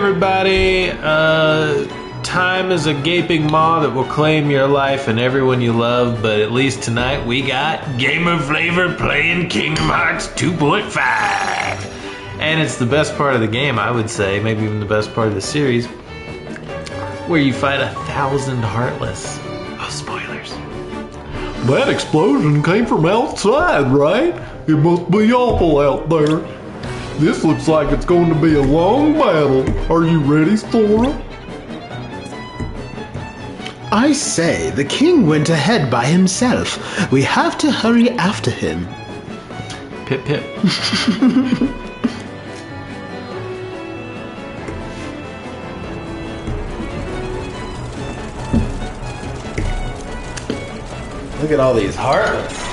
Everybody, time is a gaping maw that will claim your life and everyone you love, but at least tonight we got Gamer Flavor playing Kingdom Hearts 2.5. And it's the best part of the game, I would say, maybe even the best part of the series, where you fight 1,000 Heartless. Oh, spoilers. That explosion came from outside, right? It must be awful out there. This looks like it's going to be a long battle. Are you ready, Sora? I say, the king went ahead by himself. We have to hurry after him. Pip pip. Look at all these Heartless.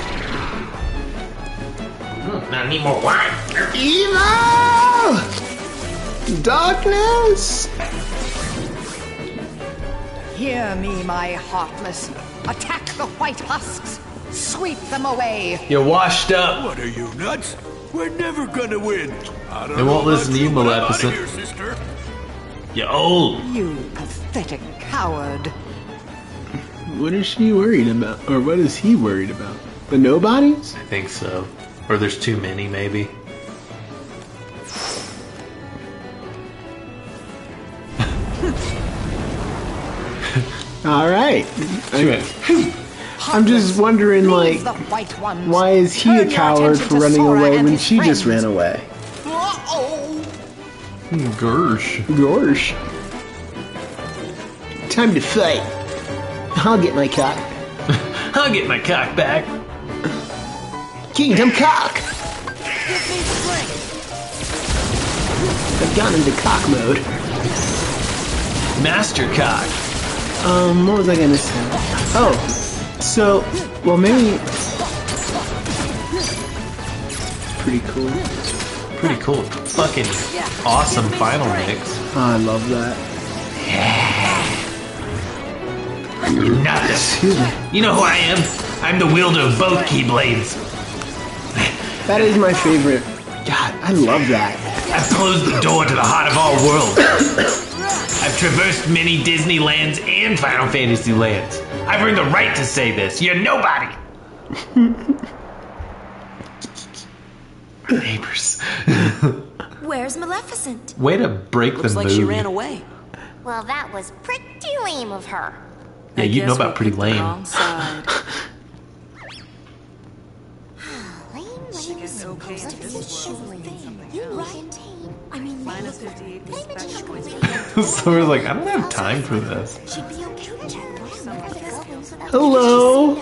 I need more wine. Evil! Darkness! Hear me, my Heartless. Attack the white husks. Sweep them away. You're washed up. What are you, nuts? We're never gonna win. They won't listen to you, Maleficent. You're old. You pathetic coward. What is she worried about? Or what is he worried about? The nobodies? I think so. Or there's too many, maybe. Alright. I'm just wondering, like, why is he a coward for running away when she just ran away? Gersh. Gorsh. Time to fight. I'll get my cock. I'll get my cock back. Kingdom cock! I've gone into cock mode. Master cock. What was I gonna say? Oh, so, well, maybe. Pretty cool. Pretty cool. Fucking awesome final mix. Oh, I love that. You're not Excuse me. You know who I am? I'm the wielder of both keyblades. That is my favorite. God, I love that. I've closed the door to the heart of all worlds. I've traversed many Disneylands and Final Fantasy lands. I've earned the right to say this. You're nobody. Neighbors. Where's Maleficent? Way to break the mood. Looks like she ran away. Well, that was pretty lame of her. Yeah, you know about pretty lame. Lame when it was supposed to be a show thing. You're right. I mean, Sora's like, I don't have time for this. she'd be okay with Hello.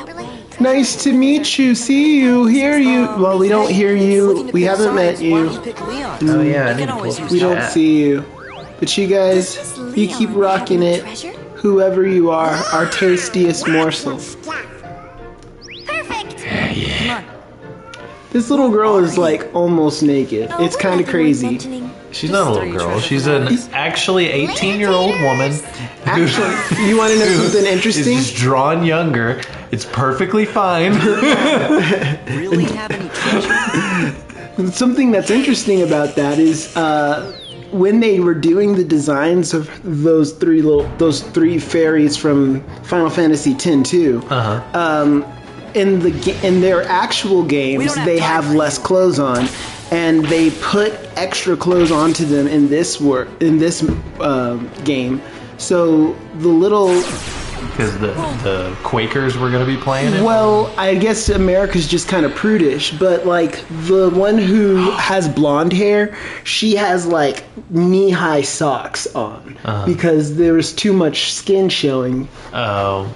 Nice to meet you, see you, hear you. Well, we don't hear you. We haven't met you. Oh yeah, I need to pull up We don't see you. But you guys, you keep rocking it. Whoever you are, our tastiest morsel. Perfect. Yeah. This little girl is like almost naked. It's kind of crazy. She's not a little girl. She's an actually 18-year-old woman. Actually, you want to know something interesting? Is just drawn younger. It's perfectly fine. Really have any treasure? Something that's interesting about that is when they were doing the designs of those three fairies from Final Fantasy X-2. In their actual games, they have less clothes on, and they put extra clothes onto them in this game. So the little. Because the Quakers were going to be playing it? Well, I guess America's just kind of prudish, but like the one who has blonde hair, she has like knee-high socks on because there was too much skin showing. Oh.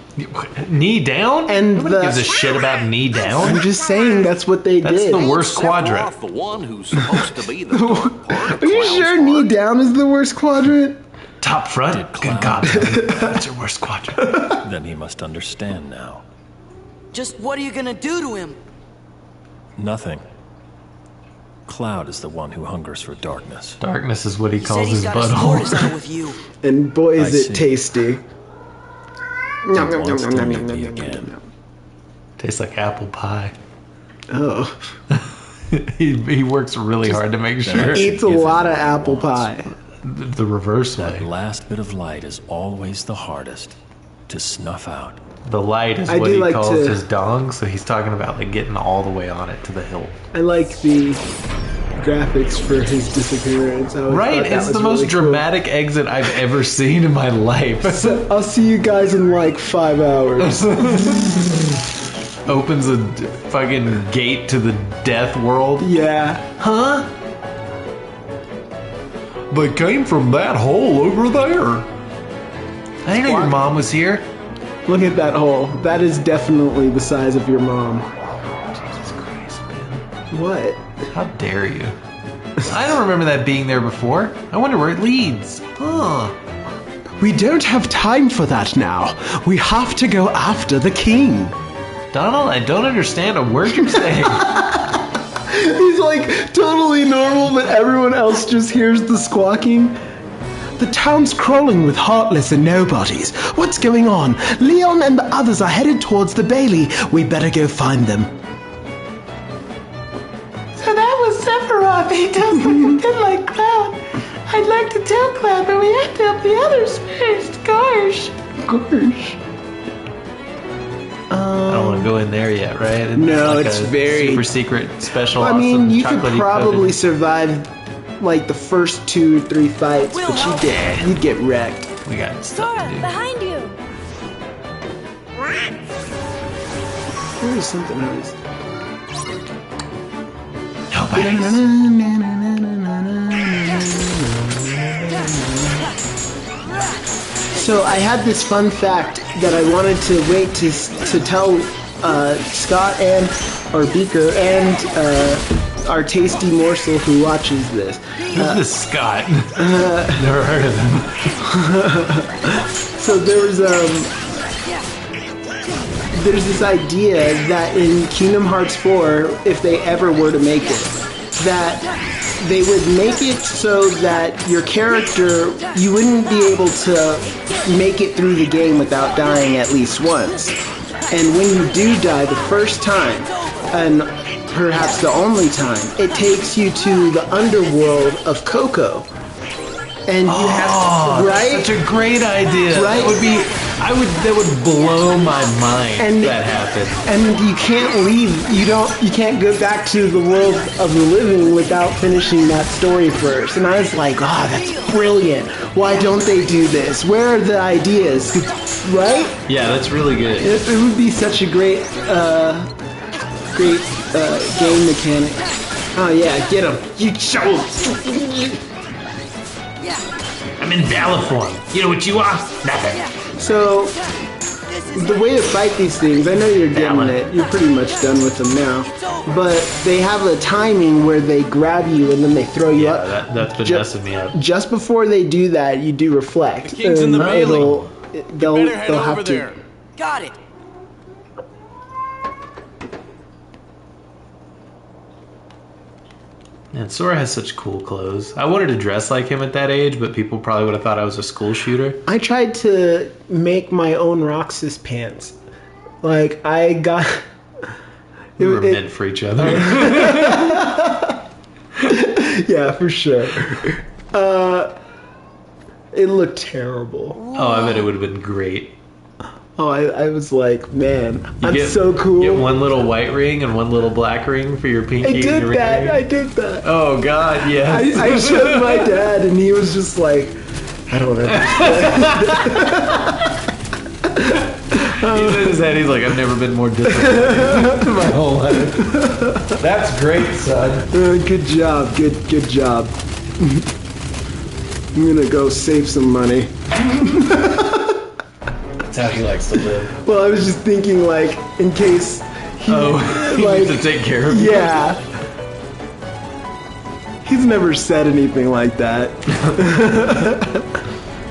Knee down? And nobody gives a shit about knee down. I'm just saying that's what they That's did. the worst quadrant. The one who's supposed to be the dark part. Are you sure knee down is the worst quadrant? Top front? Good God. That's your worst quadrant. Then he must understand now. Just what are you gonna do to him? Nothing. Cloud is the one who hungers for darkness. Darkness is what he He calls said he's his got his orders butthole. out with you. And boy, is I it see. tasty. He wants to meet me again. Tastes like apple pie. Oh. he works really hard to make sure. Eats a lot of apple pie. the reverse That way. last bit of light is always the hardest to snuff out. The light is I what do he like calls to- his dong, so he's talking about like getting all the way on it to the hilt. I like the graphics for his disappearance. I always Right? thought that It's was the most really cool. dramatic exit I've ever seen in my life. So, I'll see you guys in like 5 hours. Opens a fucking gate to the death world. Yeah. Huh? They came from that hole over there. I didn't know your mom was here. Look at that hole. That is definitely the size of your mom. Jesus Christ, man. What? How dare you? I don't remember that being there before. I wonder where it leads. Huh. We don't have time for that now. We have to go after the king. Donald, I don't understand a word you're saying. He's like totally normal, but everyone else just hears the squawking. The town's crawling with Heartless and nobodies. What's going on? Leon and the others are headed towards the Bailey. We better go find them. So that was Sephiroth. He does look a bit like Cloud. I'd like to tell Cloud, but we have to help the others first. Gosh. Gosh. I don't want to go in there yet, right? No, like it's a very- super secret special. I mean, awesome you could chocolatey probably coated- survive like the first 2 or 3 fights, but you'd get wrecked. We got stuff Sora, to do. behind you! There was something else. So I had this fun fact that I wanted to wait to tell Scott and or Beaker and our tasty morsel who watches this. Who's this Scott? Never heard of him. So there's this idea that in Kingdom Hearts 4, if they ever were to make it, that they would make it so that your character, you wouldn't be able to make it through the game without dying at least once. And when you do die the first time, and perhaps the only time, it takes you to the underworld of Coco. And you have to, right? Such a great idea. Right? That would blow my mind And- if that happened. And you can't leave. You can't go back to the world of the living without finishing that story first. And I was like, that's brilliant. Why don't they do this? Where are the ideas? Right? Yeah, that's really good. It would be such a great game mechanic. Oh yeah, get him. You show him. I'm in Bala form. You know what you are? Nothing. So, the way to fight these things, I know you're getting it. You're pretty much done with them now. But they have a timing where they grab you and then they throw you up. That's been messing me up. Just before they do that, you do reflect. The king's in the Bailey. They'll Better head have over to. there. Got it. And Sora has such cool clothes. I wanted to dress like him at that age, but people probably would have thought I was a school shooter. I tried to make my own Roxas pants. Like, I got. We were meant for each other. Yeah, for sure. It looked terrible. Oh, I bet it would have been great. Oh, I was like, man, I'm Get- so cool. Get one little white ring and one little black ring for your pinky. I and did your that. ring. I did that. Oh God, yes. I showed my dad, and he was just like, I don't understand. He's in his head. He's like, I've never been more disappointed in my whole life. That's great, son. Good job. Good job. I'm gonna go save some money. That's how he likes to live. Well, I was just thinking, like, in case he, He like, needs to take care of you. yeah. He's never said anything like that.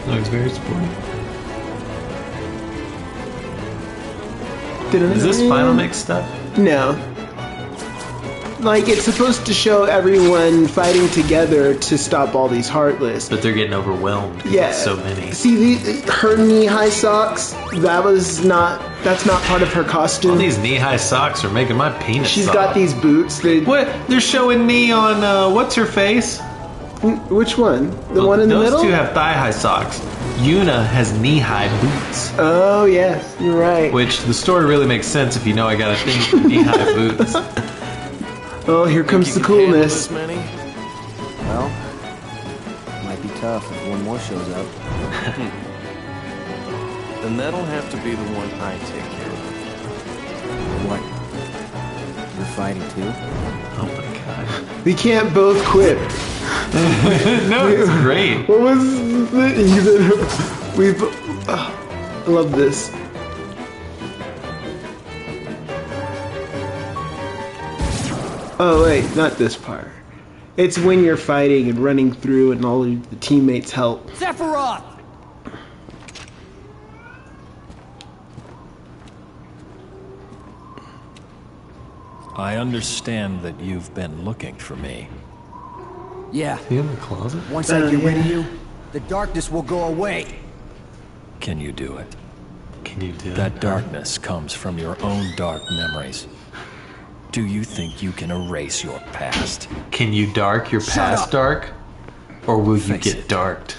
No, he's very supportive. Is this Final Mix stuff? No. Like, it's supposed to show everyone fighting together to stop all these Heartless. But they're getting overwhelmed. 'Cause Yeah. it's so many. See, her knee-high socks, that's not part of her All costume. these knee-high socks are making my penis She's soft. got these boots. What? They're showing knee on, what's her face? Which one? The one in the middle? Those two have thigh-high socks. Yuna has knee-high boots. Oh, yes, you're right. Which the story really makes sense if you know I got a thing for knee-high boots. Oh, here comes the coolness. Well, might be tough if one more shows up. Then that'll have to be the one I take care of. What? You're fighting too? Oh my god. We can't both quit. No, it's great. What was the even? We've. I love this. Oh wait, not this part. It's when you're fighting and running through and all of the teammates help. Sephiroth! I understand that you've been looking for me. Yeah. Is he in the closet? Once I get rid of you, the darkness will go away. Can you do it? Can you do That darkness comes from your own dark memories. Do you think you can erase your past? Can you dark your past dark? Or will you Face get it. darked?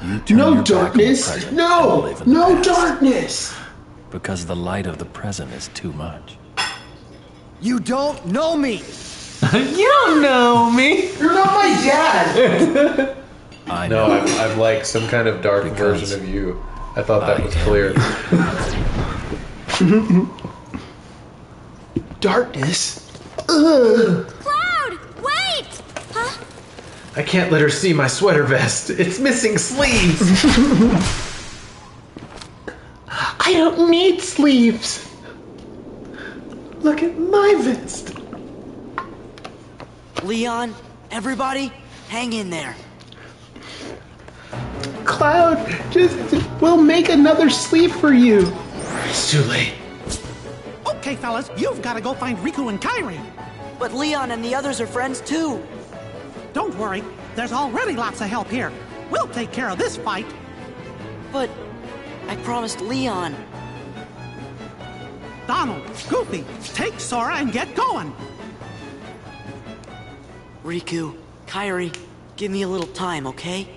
You turn No your back on the darkness! present and No! live in the No past. darkness! Because the light of the present is too much. You don't know me! You don't know me! You're not my dad! I No, know. I'm like some kind of dark Because version of you. I thought that I was am clear. Darkness? Cloud! Wait! Huh? I can't let her see my sweater vest. It's missing sleeves. I don't need sleeves. Look at my vest. Leon, everybody, hang in there. Cloud, we'll make another sleeve for you. It's too late. Okay, fellas, you've got to go find Riku and Kairi. But Leon and the others are friends too. Don't worry, there's already lots of help here. We'll take care of this fight. But I promised Leon. Donald, Goofy, take Sora and get going. Riku, Kairi, give me a little time, okay?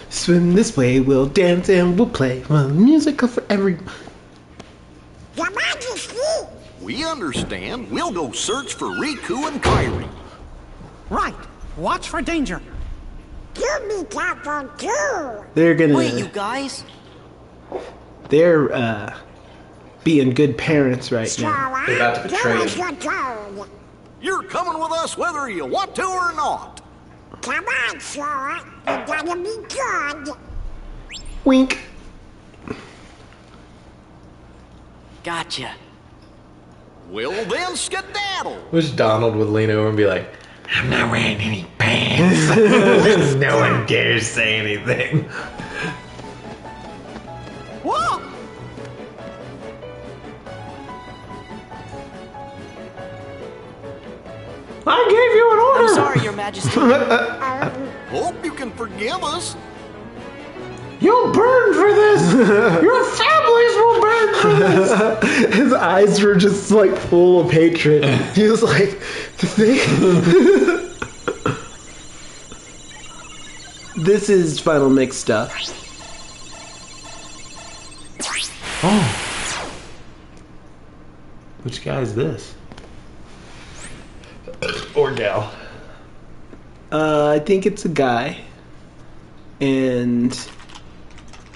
Swim this way, we'll dance and we'll play. Well, musical for every. Your Majesty! We understand. We'll go search for Riku and Kairi. Right, watch for danger. You be careful too! They're gonna. Wait, you guys? They're being good parents right now. Sora, They're about to betray do as him. you're told. You're coming with us whether you want to or not. Come on, Sora. You gotta be good. Wink. Gotcha. Well, then skedaddle. Wish Donald would lean over and be like, I'm not wearing any pants. No one dares say anything. Whoa! I gave you an order. I'm sorry, Your Majesty. Hope you can forgive us. You'll burn for this. Your families will burn for this. His eyes were just like full of hatred. He was like, this is Final Mix stuff. Oh. Which guy is this? Or gal? I think it's a guy. And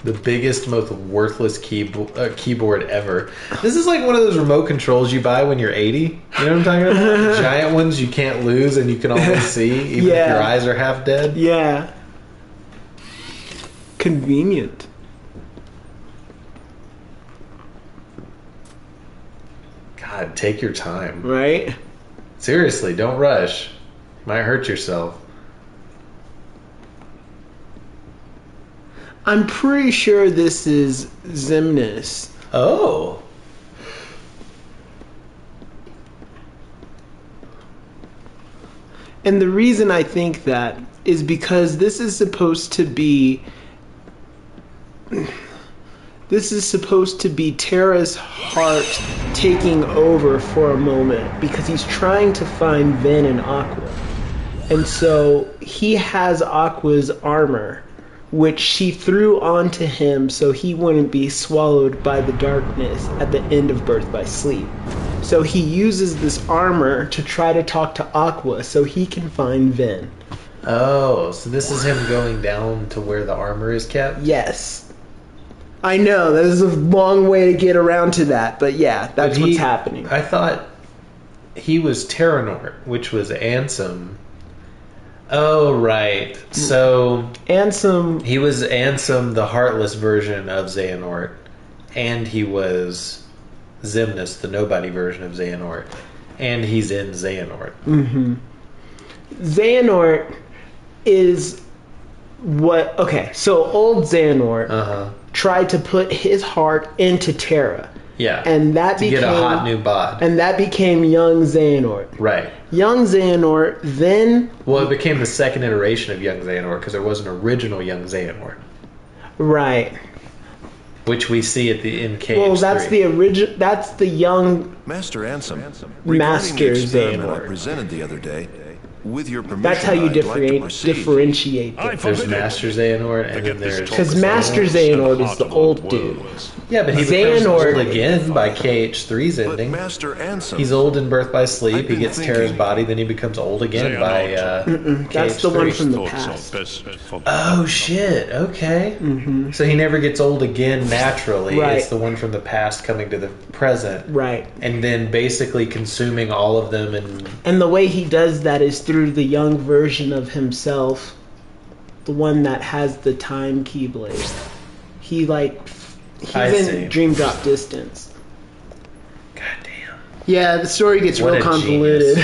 The biggest, most worthless keyboard ever. This is like one of those remote controls you buy when you're 80. You know what I'm talking about? Giant ones you can't lose and you can always see, even if your eyes are half dead. yeah. Convenient. God, take your time. Right? Seriously, don't rush. Might hurt yourself. I'm pretty sure this is Xemnas. Oh. And the reason I think that is because this is supposed to be Terra's heart taking over for a moment because he's trying to find Vin and Aqua. And so he has Aqua's armor, which she threw onto him so he wouldn't be swallowed by the darkness at the end of Birth by Sleep. So he uses this armor to try to talk to Aqua so he can find Ven. Oh, so this is him going down to where the armor is kept? Yes. I know, that is a long way to get around to that, but yeah, that's what's happening. I thought he was Terranort, which was Ansem. Oh, right. So Ansem... He was Ansem, the Heartless version of Xehanort, and he was Xemnas, the nobody version of Xehanort, and he's in Xehanort. Mm-hmm. Xehanort is what... Okay, so old Xehanort tried to put his heart into Terra. Yeah, and that to get a hot new bod. And that became young Xehanort. Right. Young Xehanort then... Well, it became the second iteration of young Xehanort because there was an original young Xehanort. Right. Which we see at the in cage. Well, that's 3. The original. That's the young Master Ansem. Master Xehanort I presented the other day. With your permission, that's how you differentiate them. There's Master Xehanort, and then there's... Because Master Xehanort is the old dude. Yeah, but he becomes old again by KH3's ending. Master Ansem. He's old in Birth by Sleep, he gets Terra's body, then he becomes old again by KH3. That's the one from the past. Oh, shit, okay. Mm-hmm. So he never gets old again naturally. Right. It's the one from the past coming to the present. Right. And then basically consuming all of them and... And the way he does that is through the young version of himself, the one that has the time keyblade. He's in Dream Drop Distance. God damn. Yeah, the story gets real convoluted.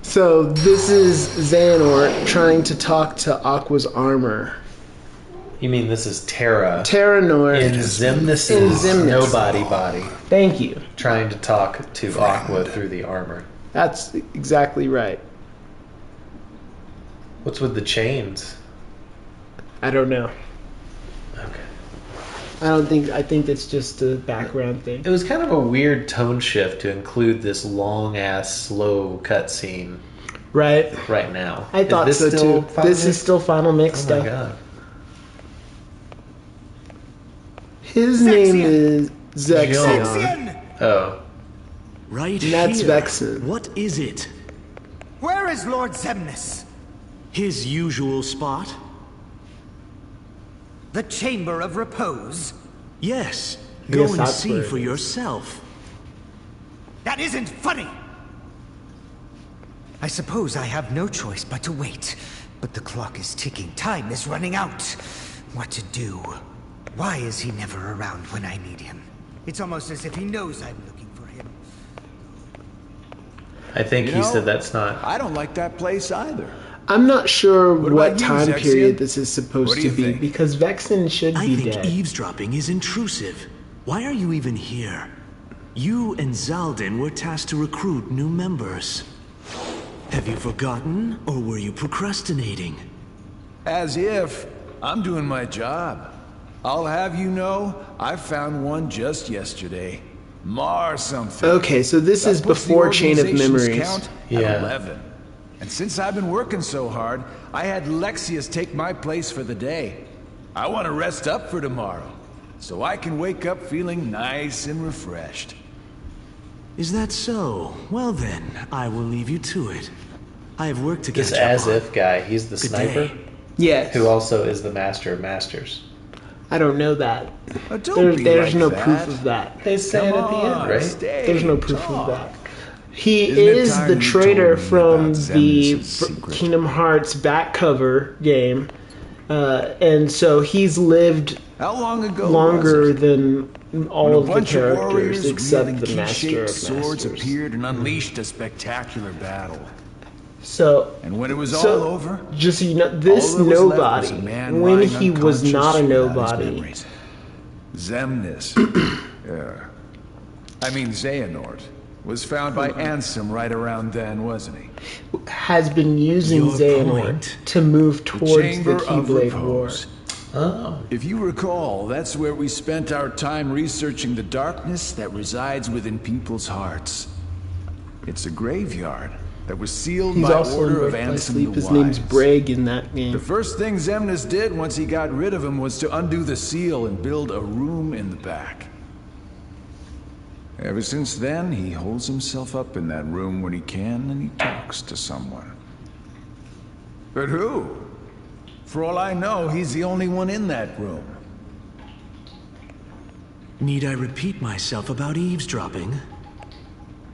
So this is Xehanort trying to talk to Aqua's armor. You mean this is Terra? Terranort. In Xemnas' nobody body. Thank you. Trying to talk to Aqua through the armor. That's exactly right. What's with the chains? I don't know. Okay. I think it's just a background thing. It was kind of a weird tone shift to include this long-ass, slow cutscene. Right. Right now. I thought so too. This is still Final Mix stuff. Oh my god. His name is Zexion. Oh. Right and that's here. Vexen. What is it? Where is Lord Xemnas? His usual spot? The Chamber of Repose? Yes. Go and see for yourself. That isn't funny! I suppose I have no choice but to wait. But the clock is ticking. Time is running out. What to do? Why is he never around when I need him? It's almost as if he knows I'm looking for him. I think he said that's not... I don't like that place either. I'm not sure what time Zexion? period this is supposed to be, because Vexen should be dead. I think eavesdropping is intrusive. Why are you even here? You and Zaldin were tasked to recruit new members. Have you forgotten, or were you procrastinating? As if. I'm doing my job. I'll have you know, I found one just yesterday. Mar something. Okay, so this is before Chain of Memories. Count at 11. And since I've been working so hard, I had Lexius take my place for the day. I want to rest up for tomorrow, so I can wake up feeling nice and refreshed. Is that so? Well then, I will leave you to it. I have work to catch This up as on. if guy, he's the sniper? Yes. Who also is the Master of Masters. I don't know that. There's no proof of that. They say it at the end, right? There's no proof of that. He is the traitor from the Kingdom Hearts back cover game. And so he's lived longer than all of the characters except the Master of swords Masters. appeared and unleashed a spectacular battle. So, and when it was all over, just so you know, this nobody, when he was not a nobody, Xemnas, I mean Xehanort, was found by Ansem right around then, wasn't he? has been using Xehanort to move towards the Keyblade War. Oh. If you recall, that's where we spent our time researching the darkness that resides within people's hearts. It's a graveyard, that was sealed He's by also in order of Birth by Ansem Sleep. the His Wise. name's Breg in that game. The first thing Xemnas did once he got rid of him was to undo the seal and build a room in the back. Ever since then, he holds himself up in that room when he can, and he talks to someone. But who? For all I know, he's the only one in that room. Need I repeat myself about eavesdropping?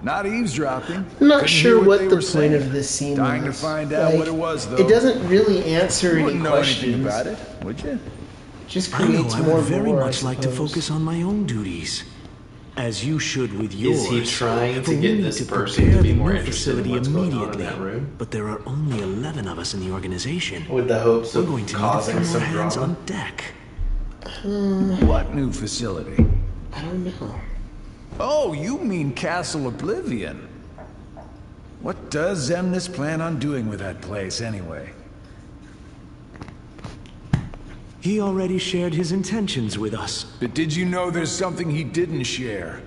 Not eavesdropping. I'm not Couldn't sure hear what they the were point saying. of this scene Dying was. to find out what it was, though. It doesn't really answer You any wouldn't know questions. anything about it, would you? Just I know creates I more would very lore, I much like to suppose. focus on my own duties. As you should with yours. Is he trying But to we get need this to person prepare to be the more new interested in facility what's going on in immediately. that room? But there are only 11 of us in the organization. With the hopes We're of going to causing need a few some more hands drama? on deck. What new facility? I don't know. Oh, you mean Castle Oblivion. What does Xemnas plan on doing with that place, anyway? He already shared his intentions with us. But did you know there's something he didn't share?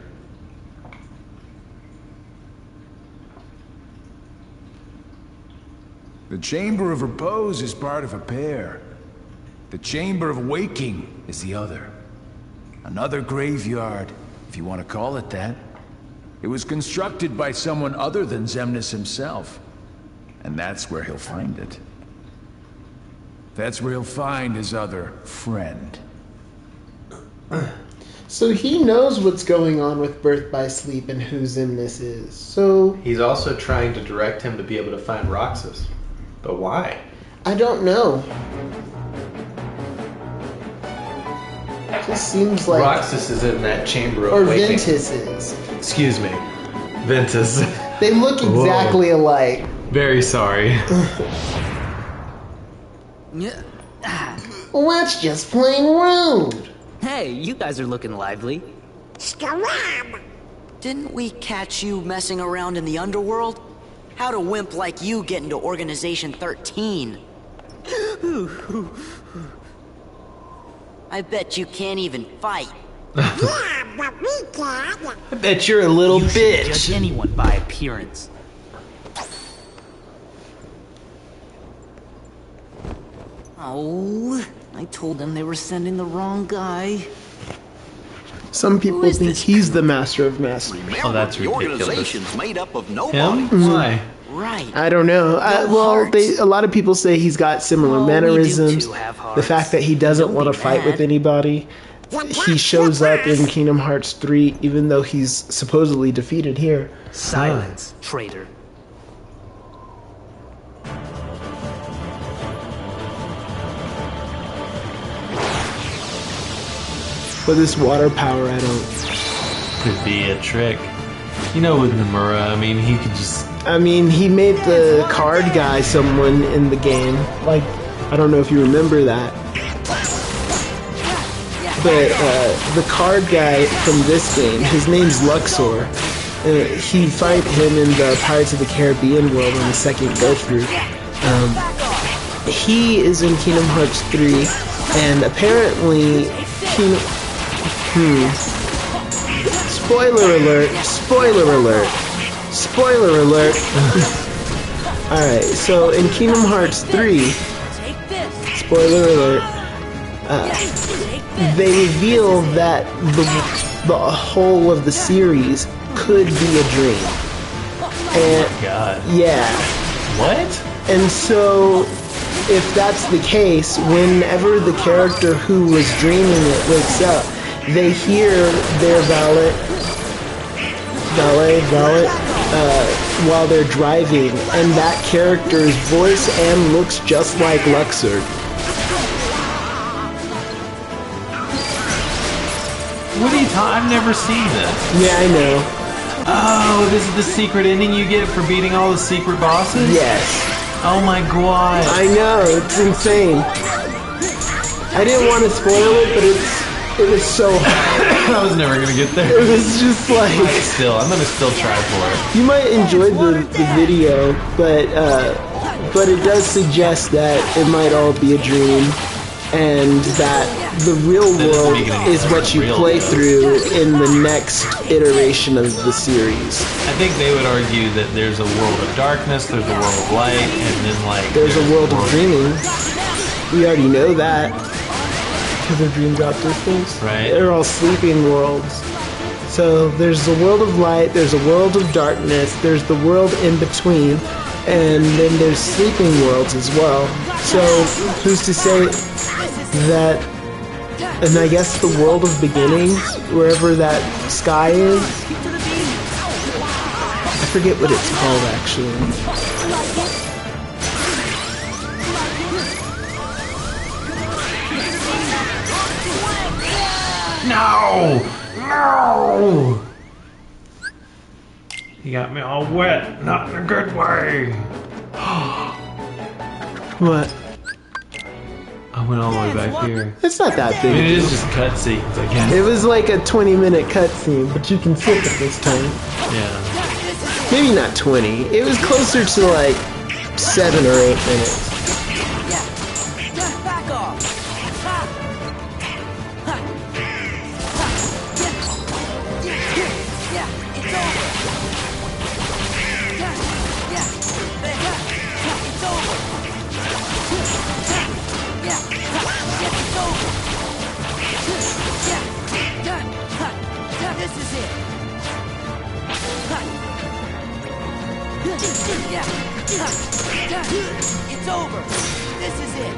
The Chamber of Repose is part of a pair. The Chamber of Waking is the other. Another graveyard, if you want to call it that. It was constructed by someone other than Xemnas himself. And that's where he'll find it. That's where he'll find his other friend. So he knows what's going on with Birth by Sleep and who Xemnas is. So He's also trying to direct him to be able to find Roxas. But why? I don't know. It just seems like Roxas is in that chamber of or waking. Ventus is. Excuse me. Ventus. They look exactly alike. Very sorry. Well, that's just plain rude. Hey, you guys are looking lively. Scram! Didn't we catch you messing around in the underworld? How'd a wimp like you get into Organization 13? I bet you can't even fight. Yeah, but we can. I bet you're a little You shouldn't bitch. judge anyone by appearance. Oh, I told them they were sending the wrong guy. Some people think he's the master of masters. Oh, that's The ridiculous. organization's made up of nobody. Him? Why? Right. I don't know. Well, a lot of people say he's got similar mannerisms. The fact that he doesn't want to fight with anybody. He shows up in Kingdom Hearts 3 even though he's supposedly defeated here. Silence, traitor. But this water power, I don't... Could be a trick. You know, with Nomura, I mean, he could just... I mean, he made the card guy someone in the game. Like, I don't know if you remember that. But the card guy from this game, his name's Luxor. He fight him in the Pirates of the Caribbean world on the second go-through. He is in Kingdom Hearts 3, and apparently... Spoiler alert! Spoiler alert! Spoiler alert! Alright, so in Kingdom Hearts 3, spoiler alert, they reveal that the whole of the series could be a dream. And, Oh my god. yeah. What? And so, if that's the case, whenever the character who was dreaming it wakes up, they hear their valet, while they're driving, and that character's voice and looks just like Luxor. What are you talking? I've never seen this. Yeah, I know. Oh, this is the secret ending you get for beating all the secret bosses? Yes. Oh my god. I know, it's insane. I didn't want to spoil it, but it was so hard. I was never gonna get there. It was just like... I'm gonna still try for it. You might enjoy the video, but it does suggest that it might all be a dream. and that the real world is what you play through in the next iteration of the series. I think they would argue that there's a world of darkness, there's a world of light, and then like there's a world of dreaming. We already know that because of Dream Drop Distance. Right. They're all sleeping worlds. So there's the world of light, there's a world of darkness, there's the world in between, and then there's sleeping worlds as well. So who's to say that, and I guess the world of beginnings, wherever that sky is, I forget what it's called actually. No! No! You got me all wet, not in a good way. What? I went all the way back here. It's not that big. I mean, it is just cutscenes, I guess. It was like a 20-minute cutscene, but you can skip it this time. Yeah. Maybe not 20. It was closer to like 7 or 8 minutes. Back off. This is it. It's over. This is it.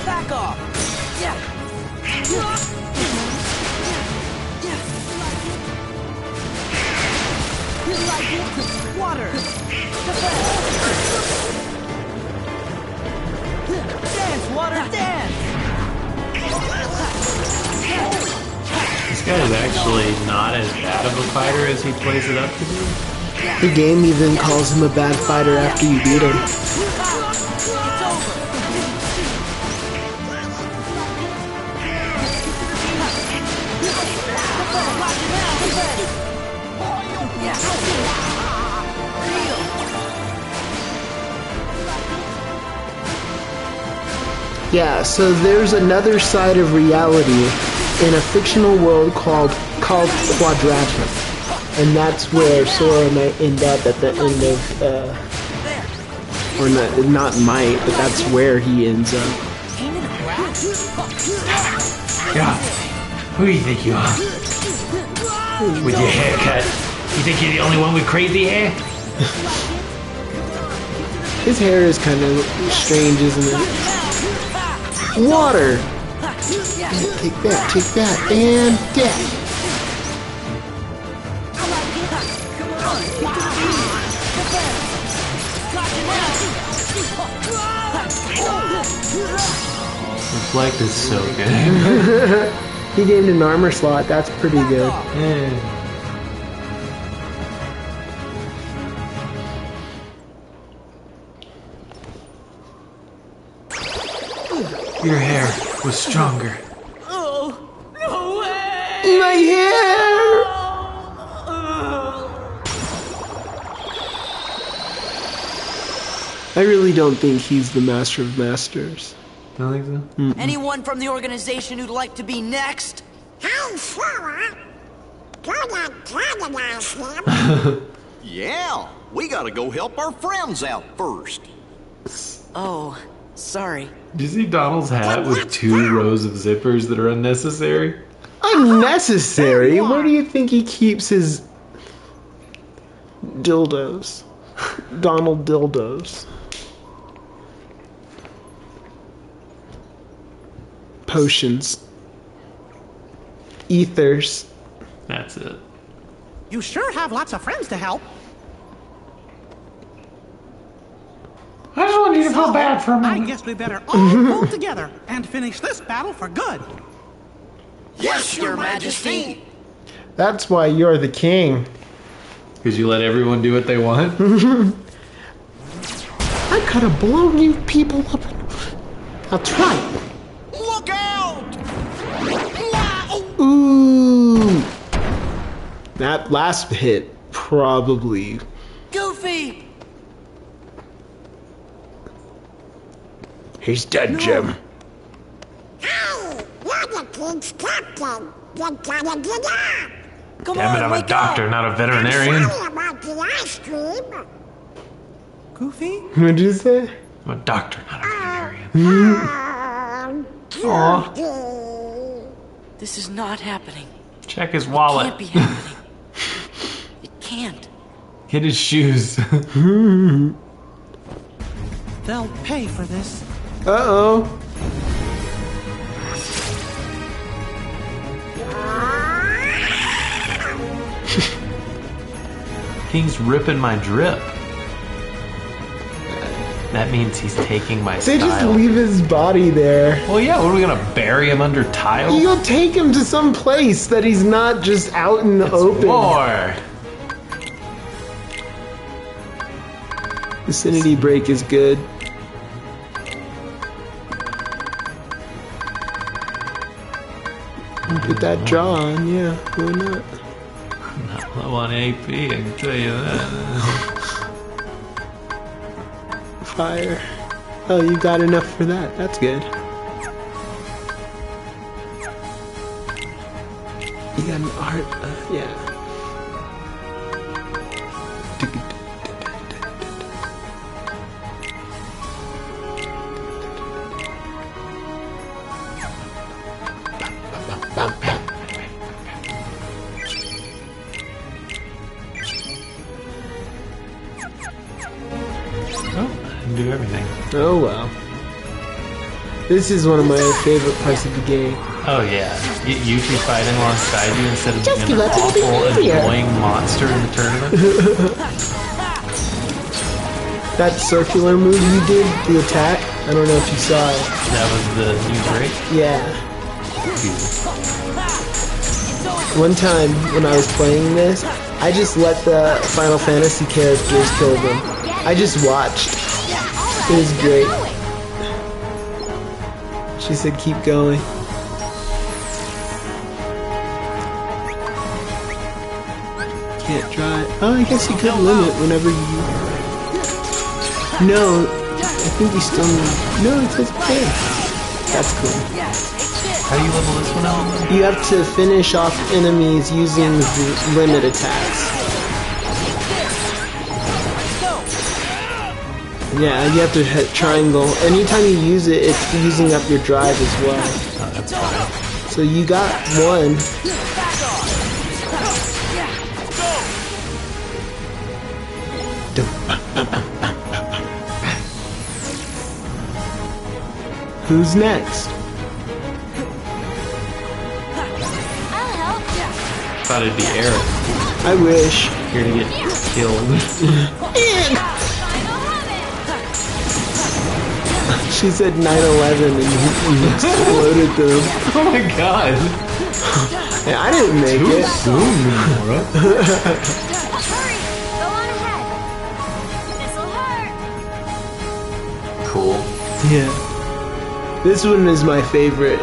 Back off. Water. Dance, water, dance. This guy is actually not as bad of a fighter as he plays it up to be. The game even calls him a bad fighter after you beat him. Yeah, so there's another side of reality in a fictional world called Quadratum. And that's where Sora might end up at the end of, or not might, but that's where he ends up. Yeah. Who do you think you are? With your haircut. You think you're the only one with crazy hair? His hair is kind of strange, isn't it? Water! Take that, and death! Reflect is so good. He gained an armor slot, that's pretty good. Your hair was stronger. Oh, no way! My hair! I really don't think he's the Master of Masters. Don't think so? Anyone from the organization who'd like to be next? Hey, Sora! Gonna antagonize him. Yeah, we gotta go help our friends out first. Oh, sorry. Do you see Donald's hat with 2 rows of zippers that are unnecessary? Unnecessary? Where do you think he keeps his dildos? Donald dildos. Potions. Ethers. That's it. You sure have lots of friends to help. I just want you to feel bad for a I minute. guess we better all pull together and finish this battle for good. Yes, Your Majesty. That's why you're the king. Because you let everyone do what they want? I could have blown you people up. I'll try. Look out! Ooh. That last hit probably. Goofy! He's dead, Jim. Hey, you're the kid's captain. You gotta get up. Damn it, I'm a doctor, not a veterinarian. Sorry about the ice cream. Goofy? What'd you say? I'm a doctor, not a veterinarian. This is not happening. Check his It wallet. can't be happening. It can't. Hit his shoes. They'll pay for this. Uh-oh. He's ripping my drip. That means he's taking my They style. just leave his body there. Well, yeah, what are we gonna bury him under tiles? You'll take him to some place that he's not just out in the open. More. Vicinity break is good. Put that jaw on, yeah, why not? Not low on AP, I can tell you that. Fire. Oh, you got enough for that. That's good. You got an art, yeah. Do everything. Oh well. This is one of my favorite parts of the game. Oh yeah, you two fighting alongside you instead of Just being an let it be awful, easier. annoying monster in the tournament. That circular move you did, the attack, I don't know if you saw it. That was the new break? Yeah. One time when I was playing this, I just let the Final Fantasy characters kill them. I just watched. It was great. She said keep going. Can't try. Oh, I guess you could limit whenever you... No, I think you still need... No, it says play. That's cool. How do you level this one out? You have to finish off enemies using the limit attacks. Yeah, you have to hit triangle. Anytime you use it, it's using up your drive as well. Oh, that's fine. So you got one. Who's next? Thought it'd be Eric. I wish. Here to get killed. She said 9/11 and he exploded them. Oh my god. Yeah, I didn't make Too it. soon, Nora. Hurry! Go on ahead. This'll hurt. Cool. Yeah. This one is my favorite.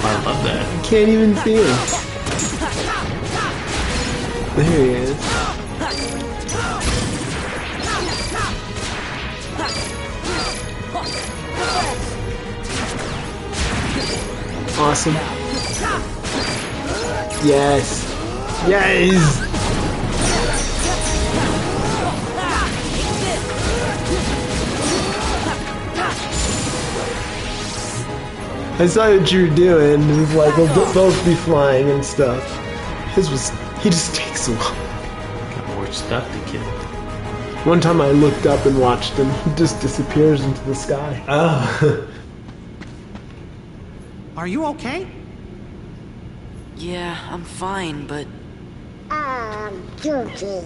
I love that. Can't even see him. There he is. Awesome. Yes. Yes! I saw what you were doing. It was like, we'll both be flying and stuff. His was, he just takes a while. Got more stuff to kill. One time I looked up and watched him. He just disappears into the sky. Oh. Are you okay? Yeah, I'm fine, but Guilty.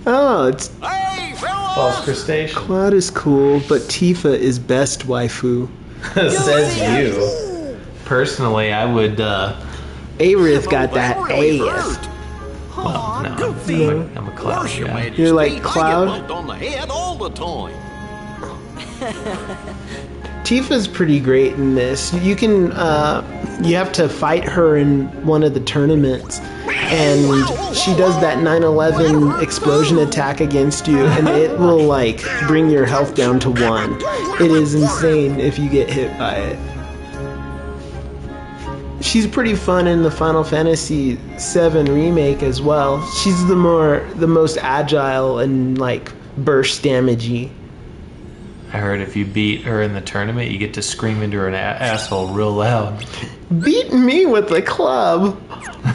Oh, it's... False crustacean. Cloud is cool, but Tifa is best waifu. Says you. Personally, I would, Aerith got that ass. Well, no, I'm a Cloud guy. You're like Cloud? I get bumped on the head all the time. Tifa's pretty great in this. You can, you have to fight her in one of the tournaments, and she does that 9/11 explosion attack against you, and it will, like, bring your health down to 1. It is insane if you get hit by it. She's pretty fun in the Final Fantasy VII Remake as well. She's the most agile and, like, burst damagey. I heard if you beat her in the tournament, you get to scream into her asshole real loud. Beat me with the club.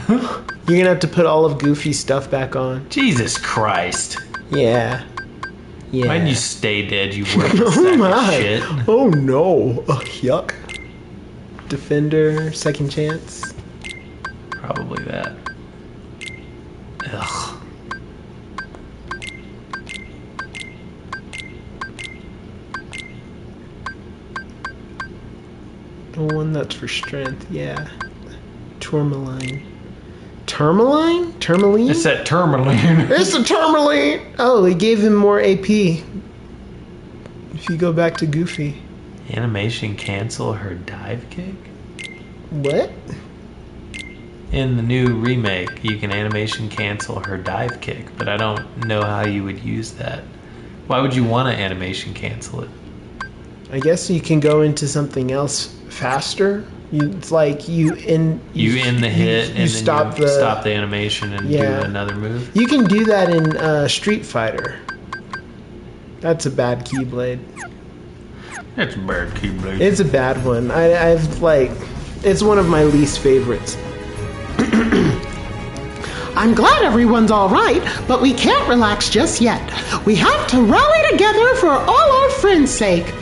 You're gonna have to put all of Goofy's stuff back on. Jesus Christ. Yeah. Yeah. Why didn't you stay dead, you worthless sack of shit? Oh no. Ugh, yuck. Defender, second chance. Probably that. Ugh. The one that's for strength, yeah. Tourmaline. Tourmaline? Tourmaline? It's that tourmaline. It's the tourmaline! Oh, they gave him more AP. If you go back to Goofy. Animation cancel her dive kick? What? In the new remake, you can animation cancel her dive kick, but I don't know how you would use that. Why would you want to animation cancel it? I guess you can go into something else faster. It's like you end the hit and then stop the animation and do another move. You can do that in Street Fighter. That's a bad Keyblade. It's a bad Keyblade. It's a bad one. I've like, it's one of my least favorites. I'm glad everyone's all right, but we can't relax just yet. We have to rally together for all our friends' sake.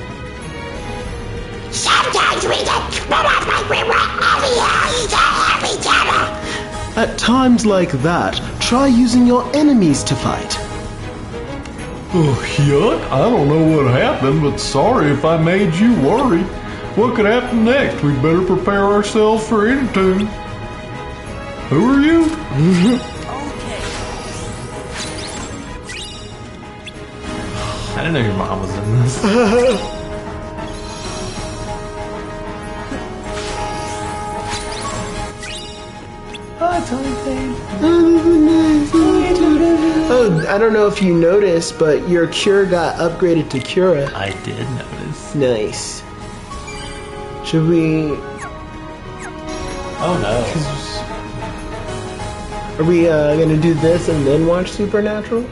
Sometimes we get split up like we were aliens to help each other. At times like that, try using your enemies to fight. Oh, yuck. I don't know what happened, but sorry if I made you worry. What could happen next? We better prepare ourselves for anything. Who are you? I didn't know your mom was in this. Oh, I don't know if you noticed, but your cure got upgraded to Cura. I did notice. Nice. Should we... Oh no. Are we gonna do this and then watch Supernatural?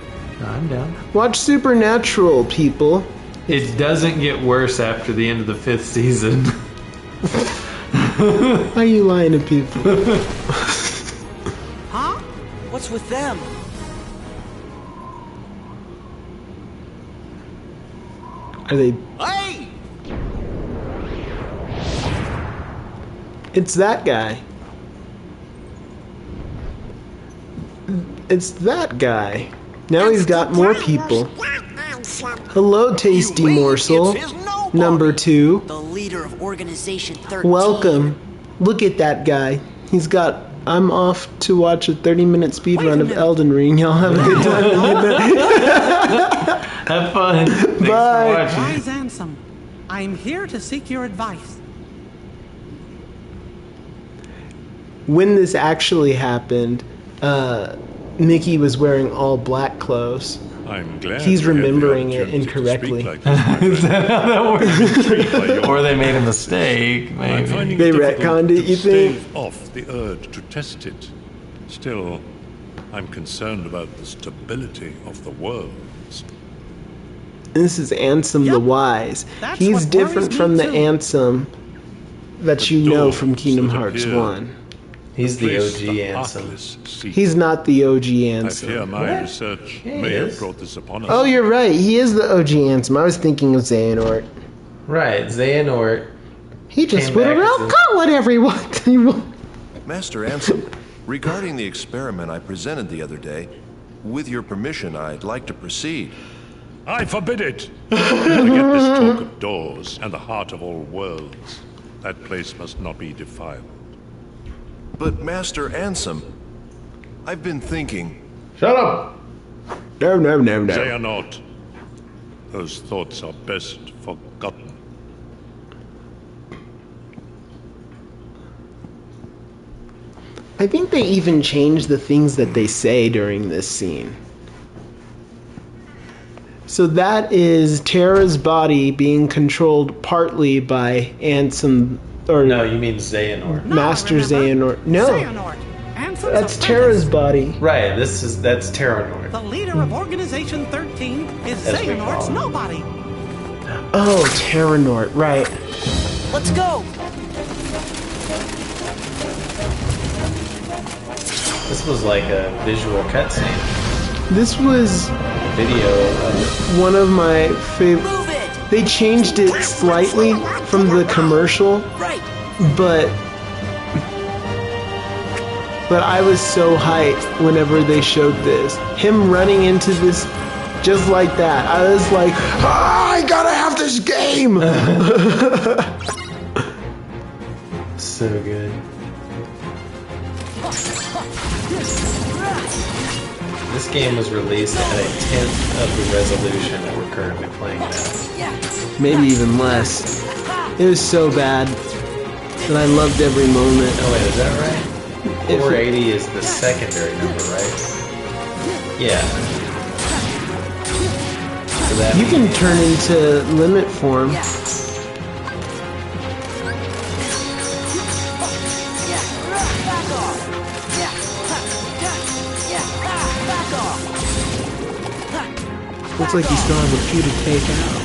I'm down. Watch Supernatural, people. It doesn't get worse after the end of the 5th season. Why are you lying to people? Huh? What's with them? Are they... Hey! It's that guy. It's that guy. Now he's got more people. Hello, Tasty Morsel. Number 2. The leader of Organization 13. Welcome. Look at that guy. He's got... I'm off to watch a 30-minute speedrun of Elden Ring. Y'all have a good time. Have fun. Thanks Bye. for watching. Wise Ansem, I'm here to seek your advice. When this actually happened, Mickey was wearing all black clothes. I'm glad he's remembering it incorrectly. Is that how that works? Or they made a mistake, maybe. They retconned it, you think? Stave off the urge to test it. Still, I'm concerned about the stability of the worlds. This is Ansem the Wise. He's different from the Ansem that you know from Kingdom Hearts 1. He's the OG Ansem. He's not the OG Ansem. I fear my research may have brought this upon us. Oh, you're right. He is the OG Ansem. I was thinking of Xehanort. Right, Xehanort. He just went around calling everyone. Master Ansem, regarding the experiment I presented the other day, with your permission, I'd like to proceed. I forbid it! Forget this talk of doors and the heart of all worlds. That place must not be defiled. But Master Ansem, I've been thinking... Shut up! No. They are not. Those thoughts are best forgotten. I think they even changed the things that they say during this scene. So that is Terra's body being controlled partly by Ansem, or no, you mean Xehanort. Master Xehanort. No, Xehanort. Anson's that's apprentice. Terra's body. Right, that's Terranort. The leader of Organization 13 is As we call Xehanort's him. nobody. Oh, Terranort, right. Let's go! This was like a visual cutscene. This was Video of one of my favorite. They changed it slightly from the commercial, but I was so hyped whenever they showed this. Him running into this just like that. I was like, I gotta have this game! So good. This game was released at a tenth of the resolution that we're currently playing now. Maybe even less. It was so bad that I loved every moment. Oh wait, is that right? 480 is the secondary number, right? Yeah. So that You can turn into limit form. Looks like you still have a few to take out.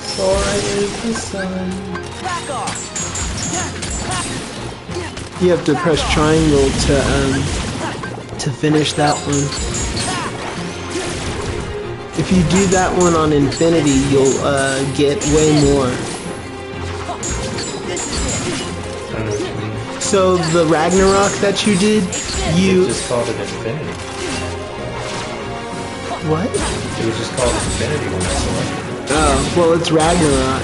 Sora is the sun. You have to press triangle to finish that one. If you do that one on infinity, you'll get way more. So the Ragnarok that you did, you just called it Infinity. What? It was just called Infinity when I selected it. Oh, well, it's Ragnarok.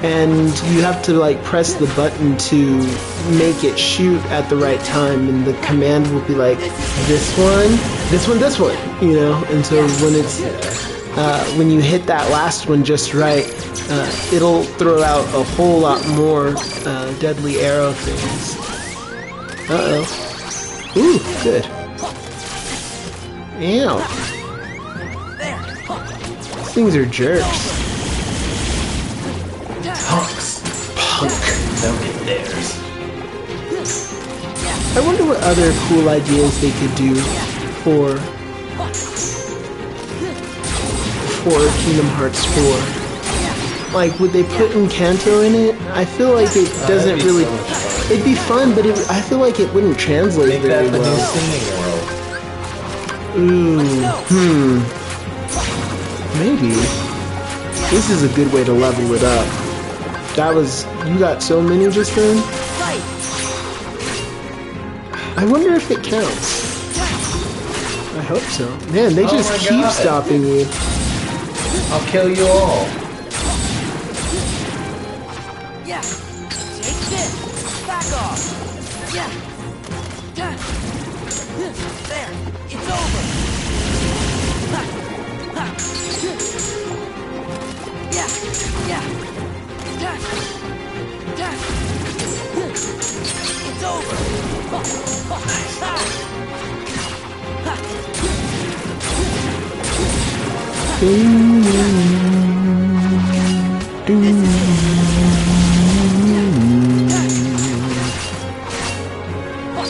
And you have to, like, press the button to make it shoot at the right time. And the command will be like, this one, this one, this one. You know? And so when it's, when you hit that last one just right, it'll throw out a whole lot more deadly arrow things. Uh-oh. Ooh, good. Ow. These things are jerks. Punks. Punk. They'll get theirs. I wonder what other cool ideas they could do for Kingdom Hearts 4. Like, would they put Encanto in it? I feel like it doesn't really... It'd be fun, but I feel like it wouldn't translate very well. Ooh, maybe. This is a good way to level it up. You got so many just then? I wonder if it counts. I hope so. Man, they just keep stopping you. I'll kill you all. Yeah. Take this. Back off. Yeah. There. It's over. Yeah. Yeah. It's over.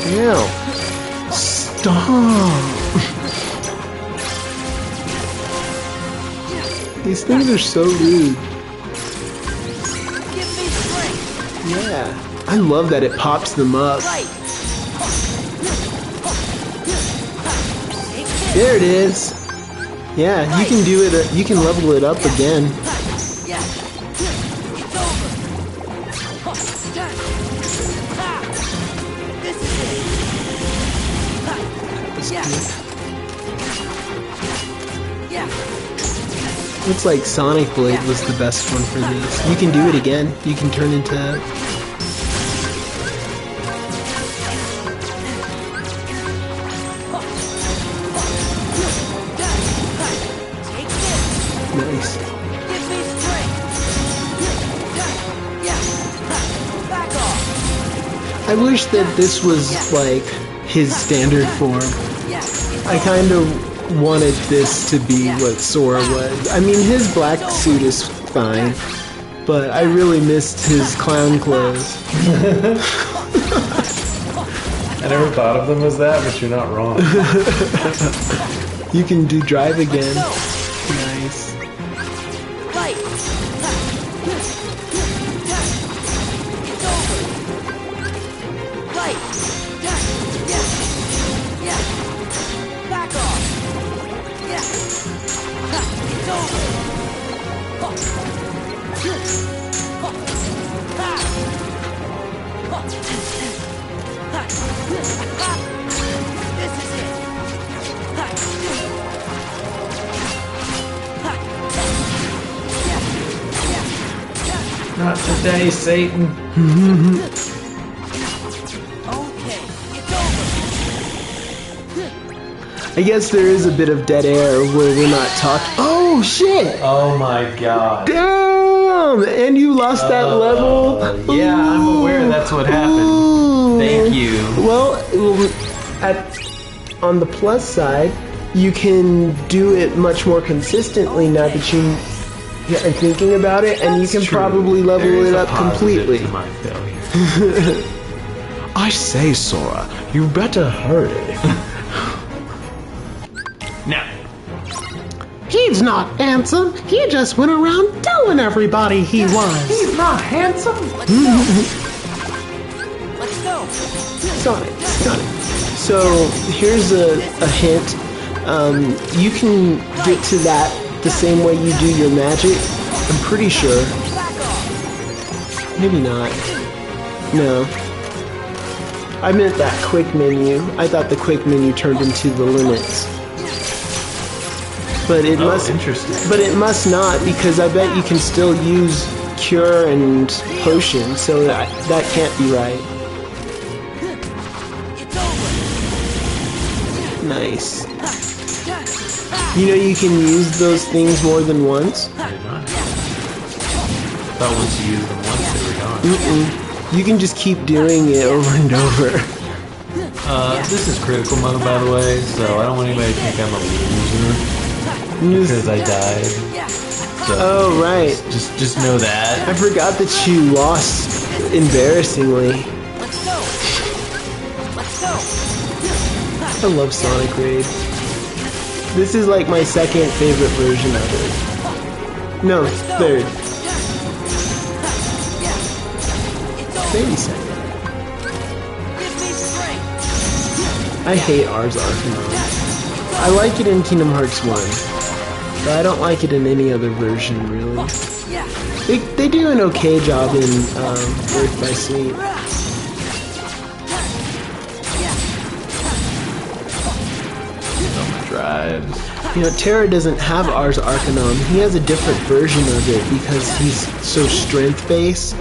Ew. Stop. These things are so rude. Yeah. I love that it pops them up. There it is. Yeah, you can do it. You can level it up again. Looks like Sonic Blade was the best one for this. You can do it again. You can turn into... Nice. I wish that this was like his standard form. I kind of wanted this to be what Sora was. I mean, his black suit is fine, but I really missed his clown clothes. I never thought of them as that, but you're not wrong. You can do drive again. Nice. Not today, Satan. I guess there is a bit of dead air where we're not talking. Oh shit! Oh my god. Damn! And you lost that level? Yeah, I'm aware that's what happened. Thank you. Well, on the plus side, you can do it much more consistently now that you are thinking about it, and you can probably level it up completely. To my failure. I say, Sora, you better hurry. Now. He's not handsome. He just went around telling everybody he was. He's not handsome. Let's go. Sonic. So here's a hint. You can get to that the same way you do your magic. I'm pretty sure. Maybe not. No. I meant that quick menu. I thought the quick menu turned into the limits. But it must. Interesting. But it must not, because I bet you can still use cure and potion, so that can't be right. Nice. You know you can use those things more than once? I thought once you used them once, they were gone. You can just keep doing it over and over. This is critical mode, by the way, so I don't want anybody to think I'm a loser because I died. So oh, right. Just know that. I forgot that you lost embarrassingly. I love Sonic Raid. This is like my second favorite version of it. No, third. Maybe second. I hate Ars Arcanum. I like it in Kingdom Hearts 1, but I don't like it in any other version, really. They do an okay job in Birth by Sleep. You know, Terra doesn't have Ars Arcanum. He has a different version of it because he's so strength-based. I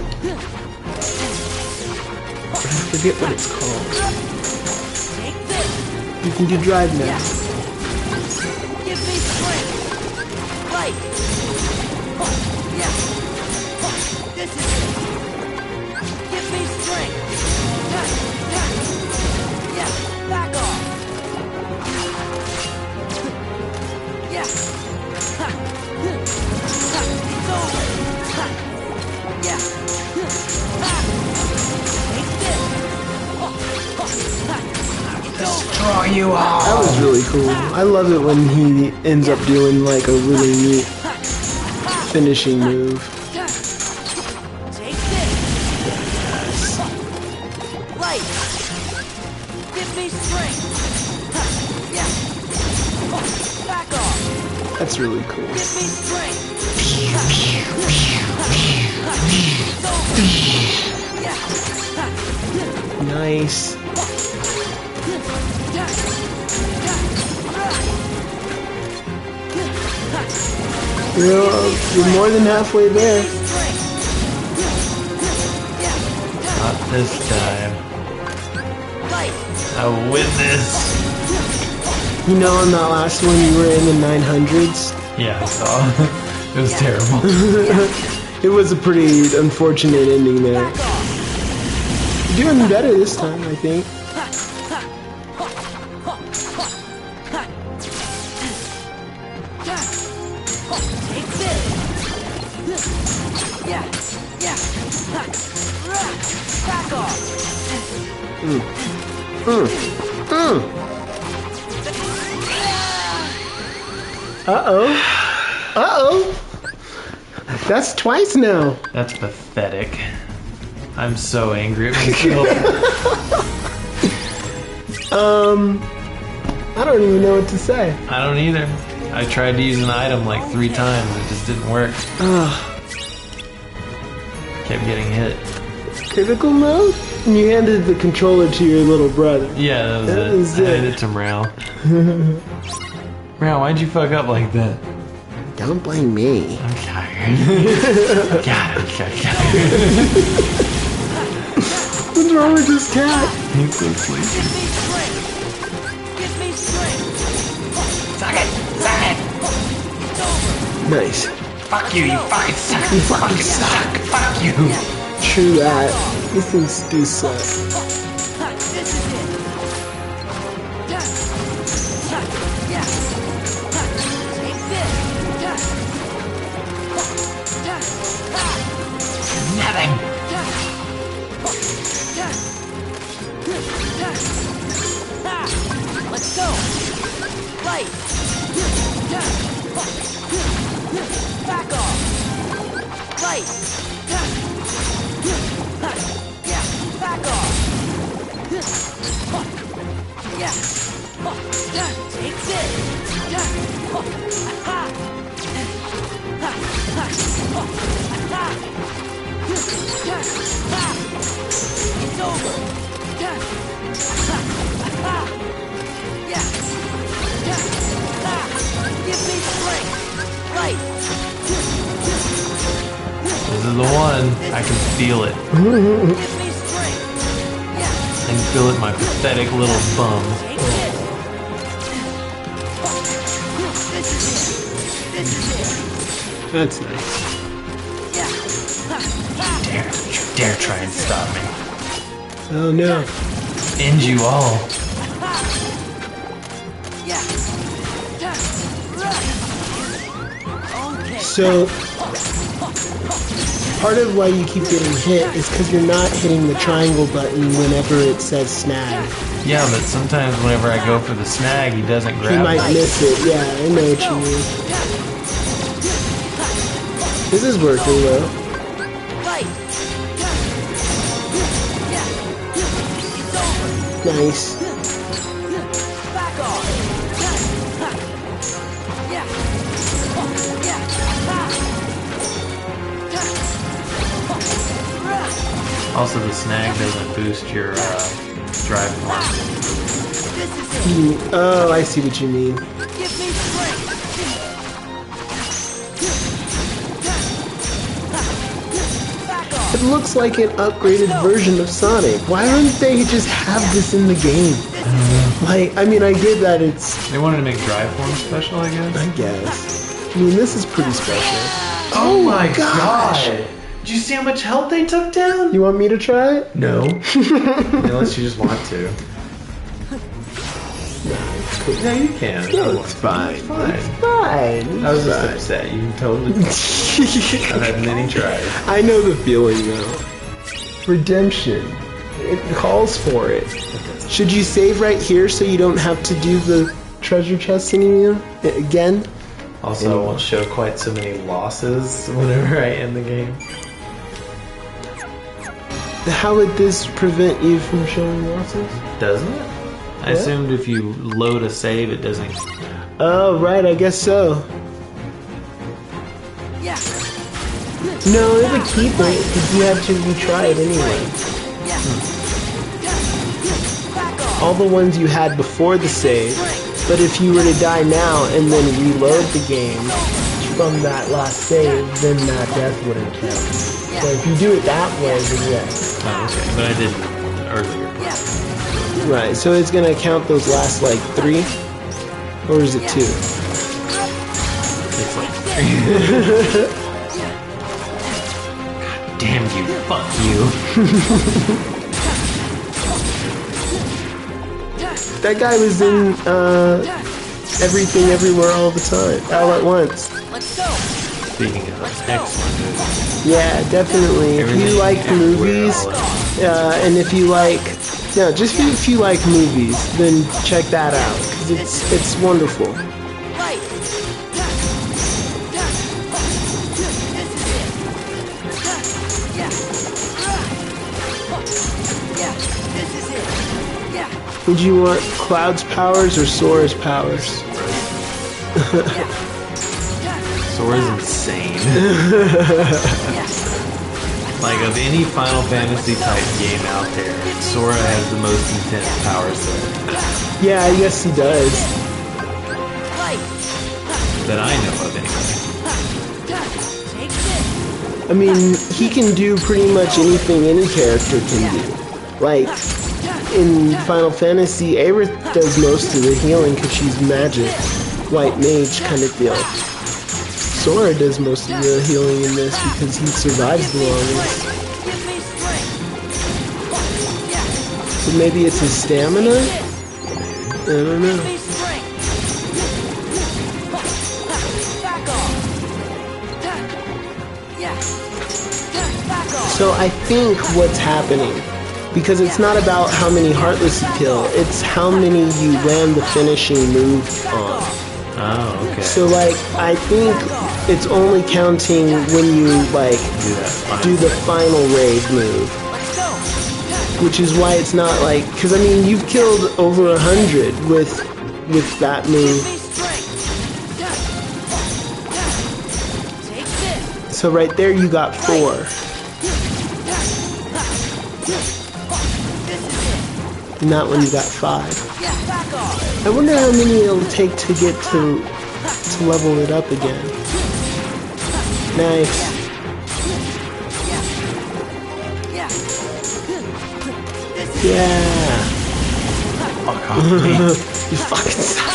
forget what it's called. You can do drive now. Give me strength. Fight. Yeah. This is it. Give me strength. Yeah. Back off. Yeah. It's over. Yeah. Destroy you all. That was really cool. I love it when he ends up doing like a really neat finishing move. Take this. Light. Give me strength. Yeah. Back off. That's really cool. Give me strength. Nice. You're more than halfway there. Not this time. I will win this. You know, on that last one, you were in the 900s. Yeah, I saw. It was terrible. It was a pretty unfortunate ending there. You're doing better this time, I think. Back off. Uh-oh. Uh-oh. That's twice now. That's pathetic. I'm so angry at myself. I don't even know what to say. I don't either. I tried to use an item like 3 times. It just didn't work. Kept getting hit. Critical mode? And you handed the controller to your little brother. Yeah, that was it. I handed it to Mrao. Mrao, why'd you fuck up like that? Don't blame me. I'm tired. God, I'm tired. What's wrong with this cat? He's so sleepy. Suck it! Suck it! Nice. Fuck you, you fucking suck! You fucking suck. Fuck you! True that. These things do suck. Nothing! Let's go! Light! Back off! Light! Yeah, back off! Yeah! Take this! It's over! Yeah! Give me strength! Light! This is the one. I can feel it. Give me strength! I can feel it in my pathetic little bum. That's nice. You dare try and stop me. Oh no. End you all. So, part of why you keep getting hit is because you're not hitting the triangle button whenever it says snag. Yeah, but sometimes whenever I go for the snag, he doesn't grab He might it. miss it. Yeah, I know what you mean. This is working though. Nice. Also, the snag doesn't boost your drive force. Oh, I see what you mean. It looks like an upgraded version of Sonic. Why don't they just have this in the game? Like, I mean, I get that it's... They wanted to make drive form special, I guess? I guess. I mean, this is pretty special. Oh my gosh! Did you see how much health they took down? You want me to try it? No. Unless you just want to. No, you can. No, it's fine. It's fine. It's fine. I was just upset. You totally. I've had many tries. I know the feeling though. Redemption. It calls for it. Should you save right here so you don't have to do the treasure chest anymore? Again? Also, I won't show quite so many losses whenever I end the game. How would this prevent you from showing losses? Doesn't it? I assumed if you load a save, it doesn't. Oh, right, I guess so. No, it would keep it because you have to retry it anyway. All the ones you had before the save, but if you were to die now and then reload the game from that last save, then that death wouldn't count. So if you do it that way, then yes. Oh, okay, but I did earlier. Right, so it's gonna count those last like 3? Or is it 2? It's like 3. God damn you, fuck you. That guy was in Everything Everywhere All the Time, all at once. Speaking of excellent movies. Yeah, definitely. If you like movies, and if you like, no, just if you like movies, then check that out because it's wonderful. Would you want Cloud's powers or Sora's powers? Sora's insane. Like, of any Final Fantasy type game out there, Sora has the most intense power set. Yeah, I guess he does. That I know of, anyway. I mean, he can do pretty much anything any character can do. Like, in Final Fantasy, Aerith does most of the healing because she's magic. White mage kind of deal. Sora does most of the healing in this because he survives the longest. So maybe it's his stamina? I don't know. So I think what's happening, because it's not about how many Heartless you kill, it's how many you land the finishing move on. Oh, okay. So, like, I think it's only counting when you, like, do the final raid move. Which is why it's not, like, because, I mean, you've killed over 100 with that move. So right there you got 4. Not when you got 5. I wonder how many it'll take to get to level it up again. Nice. Yeah. Fuck off me. You fucking suck.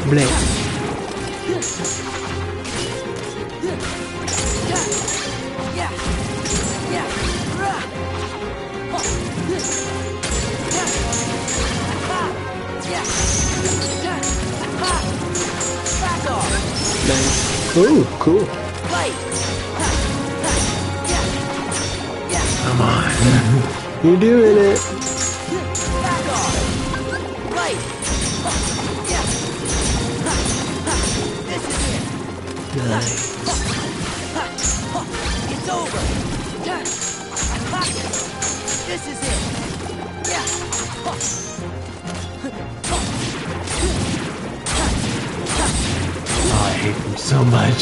Blade. Nice. Ooh, cool. Come on. You're doing it. Nice. It's over. This is it. Yeah. Oh, I hate him so much.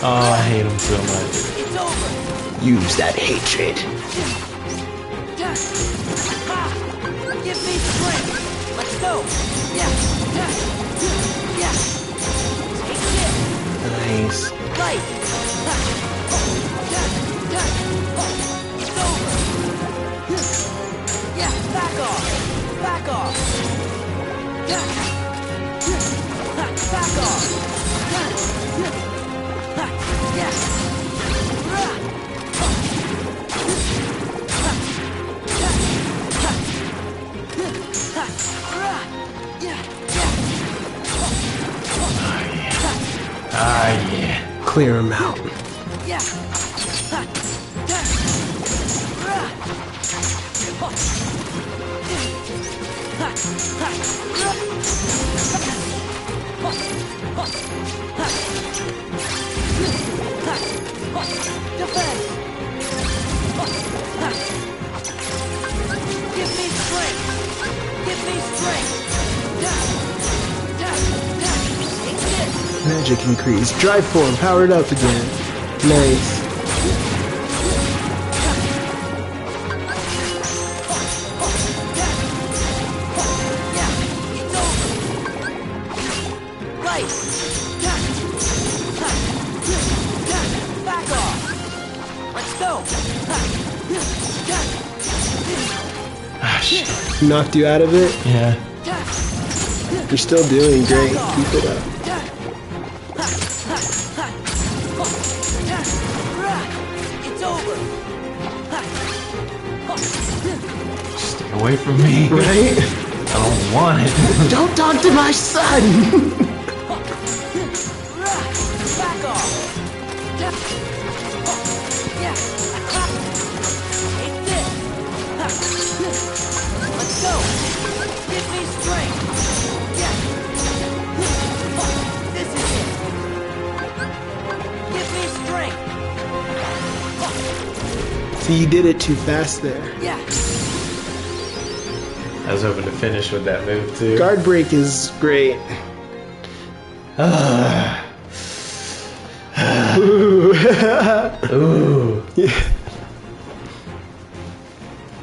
Oh, I hate him so much. It's over. Use that hatred. Give me strength. Let's go. Yeah. Yeah. Nice. Right. It's over. Yeah, back off. Back off. Back off. Yeah. Ah, yeah. Clear him out. Yeah. Defense. Give me strength. Give me strength. Magic increase. Drive form powered up again. Nice. Knocked you out of it? Yeah. You're still doing great. Keep it up. It's over. Stay away from me. Right? I don't want it. Don't talk to my son! Back off. Let's go. Give me strength. This is it. Give me strength. See, you did it too fast there. Yeah. I was hoping to finish with that move too. Guard break is great. Ooh. Ooh. Yeah.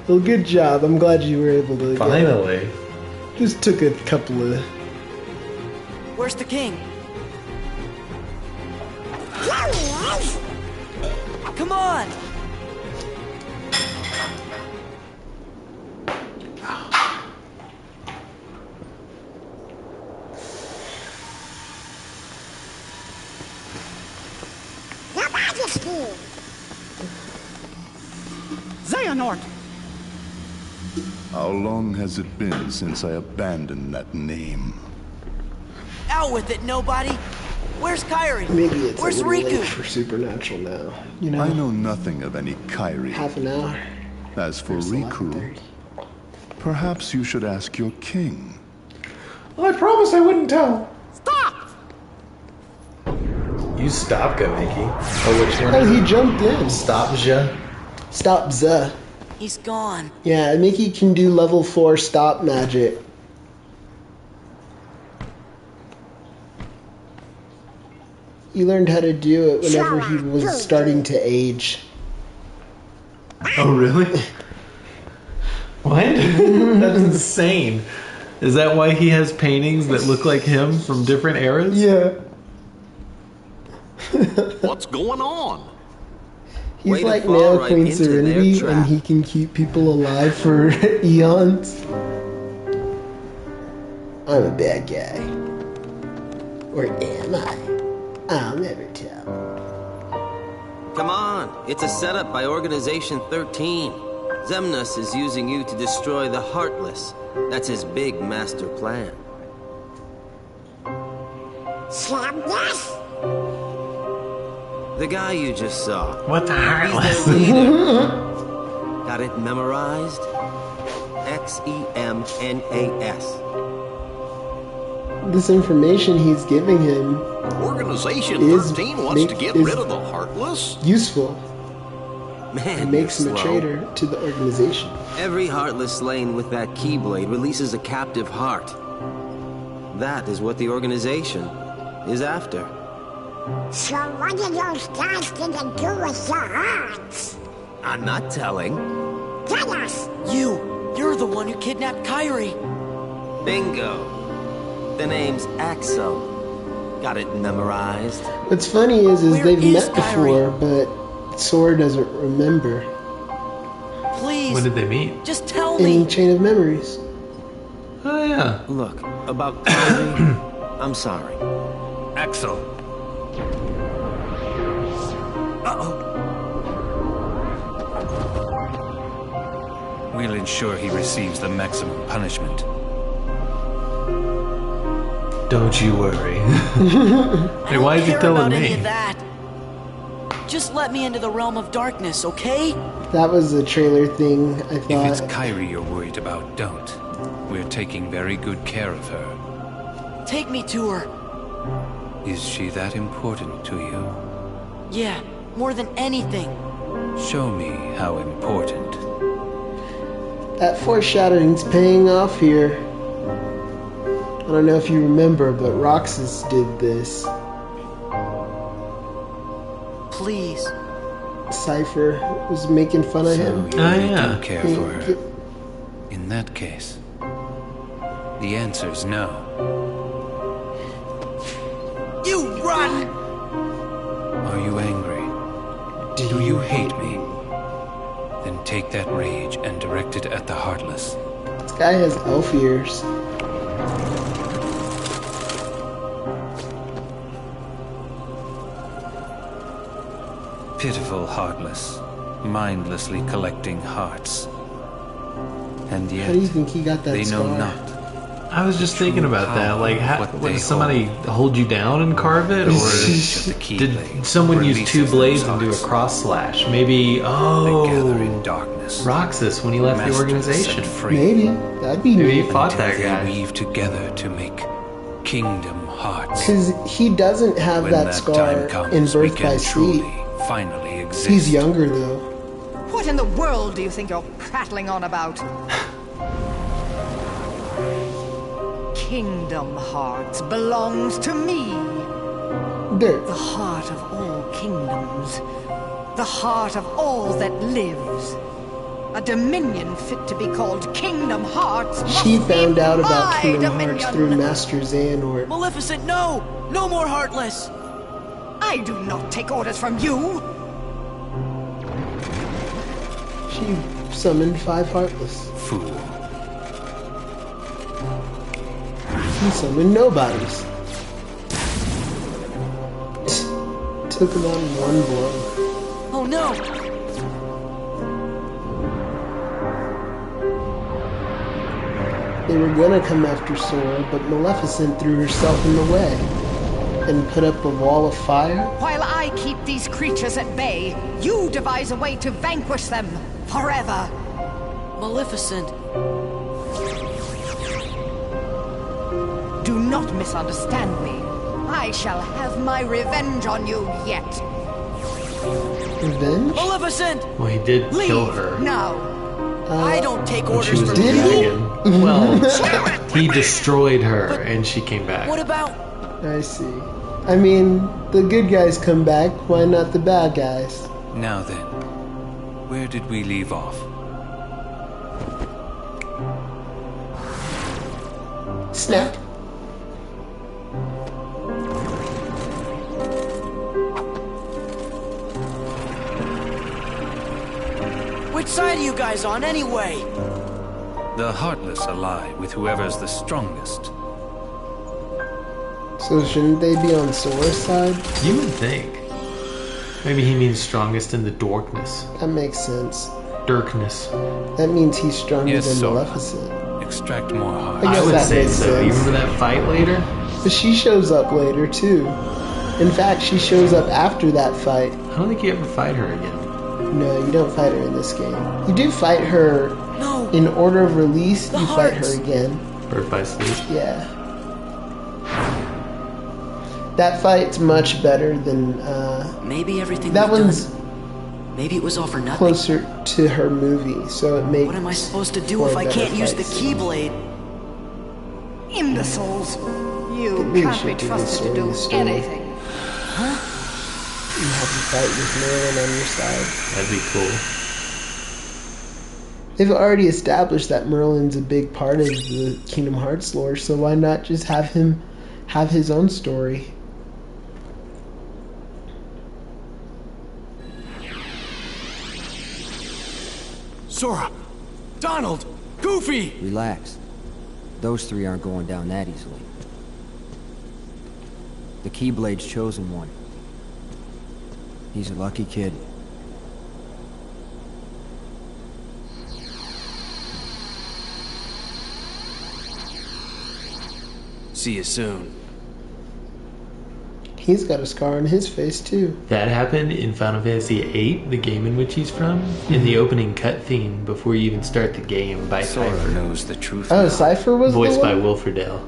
Well, good job. I'm glad you were able to. Finally. Just took a couple of. Where's the king? Come on! Xehanort! How long has it been since I abandoned that name? Out with it, nobody! Where's Kyrie? Maybe it's Where's a little Riku? late for Supernatural now. You know? I know nothing of any Kyrie. Half an hour. As for Riku, perhaps you should ask your king. I promised I wouldn't tell. You stop, Mickey. Oh, which one? Oh, he jumped in. Stop, Ja. Stop, Za. He's gone. Yeah, Mickey can do level 4 stop magic. He learned how to do it whenever he was starting to age. Oh, really? What? That's insane. Is that why he has paintings that look like him from different eras? Yeah. What's going on? He's like now Queen Serenity, and he can keep people alive for eons. I'm a bad guy. Or am I? I'll never tell. Come on, it's a setup by Organization 13. Xemnas is using you to destroy the Heartless. That's his big master plan. Xemnas? The guy you just saw. What the Heartless? He's their leader. Got it memorized? Xemnas. This information he's giving him Organization is 13 wants to get rid of the Heartless? Useful. Man, It makes him you're a slow. traitor to the organization. Every Heartless slain with that Keyblade releases a captive heart. That is what the organization is after. So what are those guys gonna do with your hearts? I'm not telling. Tell us! You're the one who kidnapped Kyrie. Bingo. The name's Axel. Got it memorized. What's funny is Where they've is met before, but Sora doesn't remember. Please. When did they meet? Just tell In me. Chain of Memories. Oh, yeah. Look, about Kyrie, I'm sorry. Axel. We'll ensure he receives the maximum punishment. Don't you worry. I Hey, don't why is he care telling about any me? of that. Just let me into the realm of darkness, okay? That was a trailer thing, I If it's thought. Kyrie you're worried about, don't. We're taking very good care of her. Take me to her. Is she that important to you? Yeah, more than anything. Show me how important. That foreshadowing's paying off here. I don't know if you remember, but Roxas did this. please. Cypher was making fun of him. You really do care for her. In that case, the answer's no. You run! Are you angry? Do you hate me? Then take that rage and direct it at the Heartless. This guy has elf ears. Pitiful Heartless, mindlessly collecting hearts. And yet, How do you think he got that they scar? know not. I was just thinking about that. Like, does somebody hold you down and carve it, or did someone use two blades and do a cross slash? Maybe. Oh, Roxas when he left the organization. Maybe that'd be maybe neat. he fought that guy. They weave together to make Kingdom Hearts. Because he doesn't have When that scar in we Birth can by Sleep. truly, finally exist. He's younger though. What in the world do you think you're prattling on about? Kingdom Hearts belongs to me. Dirt. The heart of all kingdoms. The heart of all that lives. A dominion fit to be called Kingdom Hearts. She must be found out about my Kingdom dominion. Hearts through Master Xehanort. Maleficent, no! No more Heartless! I do not take orders from you. She summoned 5 Heartless. Fool. He summoned nobodies. Took him out in one blow. Oh no! They were gonna come after Sora, but Maleficent threw herself in the way and put up a wall of fire. While I keep these creatures at bay, you devise a way to vanquish them forever. Maleficent. Do not misunderstand me. I shall have my revenge on you yet. Revenge? Maleficent! Well, he did kill Leave her. now. I don't take When she orders was from a you. dragon. Well, he destroyed her, and she came back. What about... I see. I mean, the good guys come back, why not the bad guys? Now then, where did we leave off? Snap. Which side are you guys on, anyway? The Heartless ally with whoever's the strongest. So shouldn't they be on Sora's side? You would think. Maybe he means strongest in the darkness. That makes sense. Darkness. That means he's stronger Yes, than Sora. Maleficent. Extract more hearts. I guess I would that say makes so. sense. You remember that fight later? But she shows up later too. In fact, she shows up after that fight. I don't think you ever fight her again. No, you don't fight her in this game. You do fight her in order of release. You fight her again. Birth by Sleep. Yeah. That fight's much better than Maybe everything that we've one's done, maybe it was all for nothing. closer to her movie, so it makes. What am I supposed to do for if a I better can't use the fight scene. Keyblade? Imbeciles. You Maybe can't should be do this trusted to in do the story. anything. You have to fight with Merlin on your side. That'd be cool. They've already established that Merlin's a big part of the Kingdom Hearts lore, so why not just have him have his own story? Sora! Donald! Goofy! Relax. Those three aren't going down that easily. The Keyblade's chosen one. He's a lucky kid. See you soon. He's got a scar on his face too. That happened in Final Fantasy VIII, the game in which he's from. In the opening cutscene, before you even start the game, by Sora Cypher. knows the truth. Oh, now. Cypher was Voiced the by one? Will Friedle.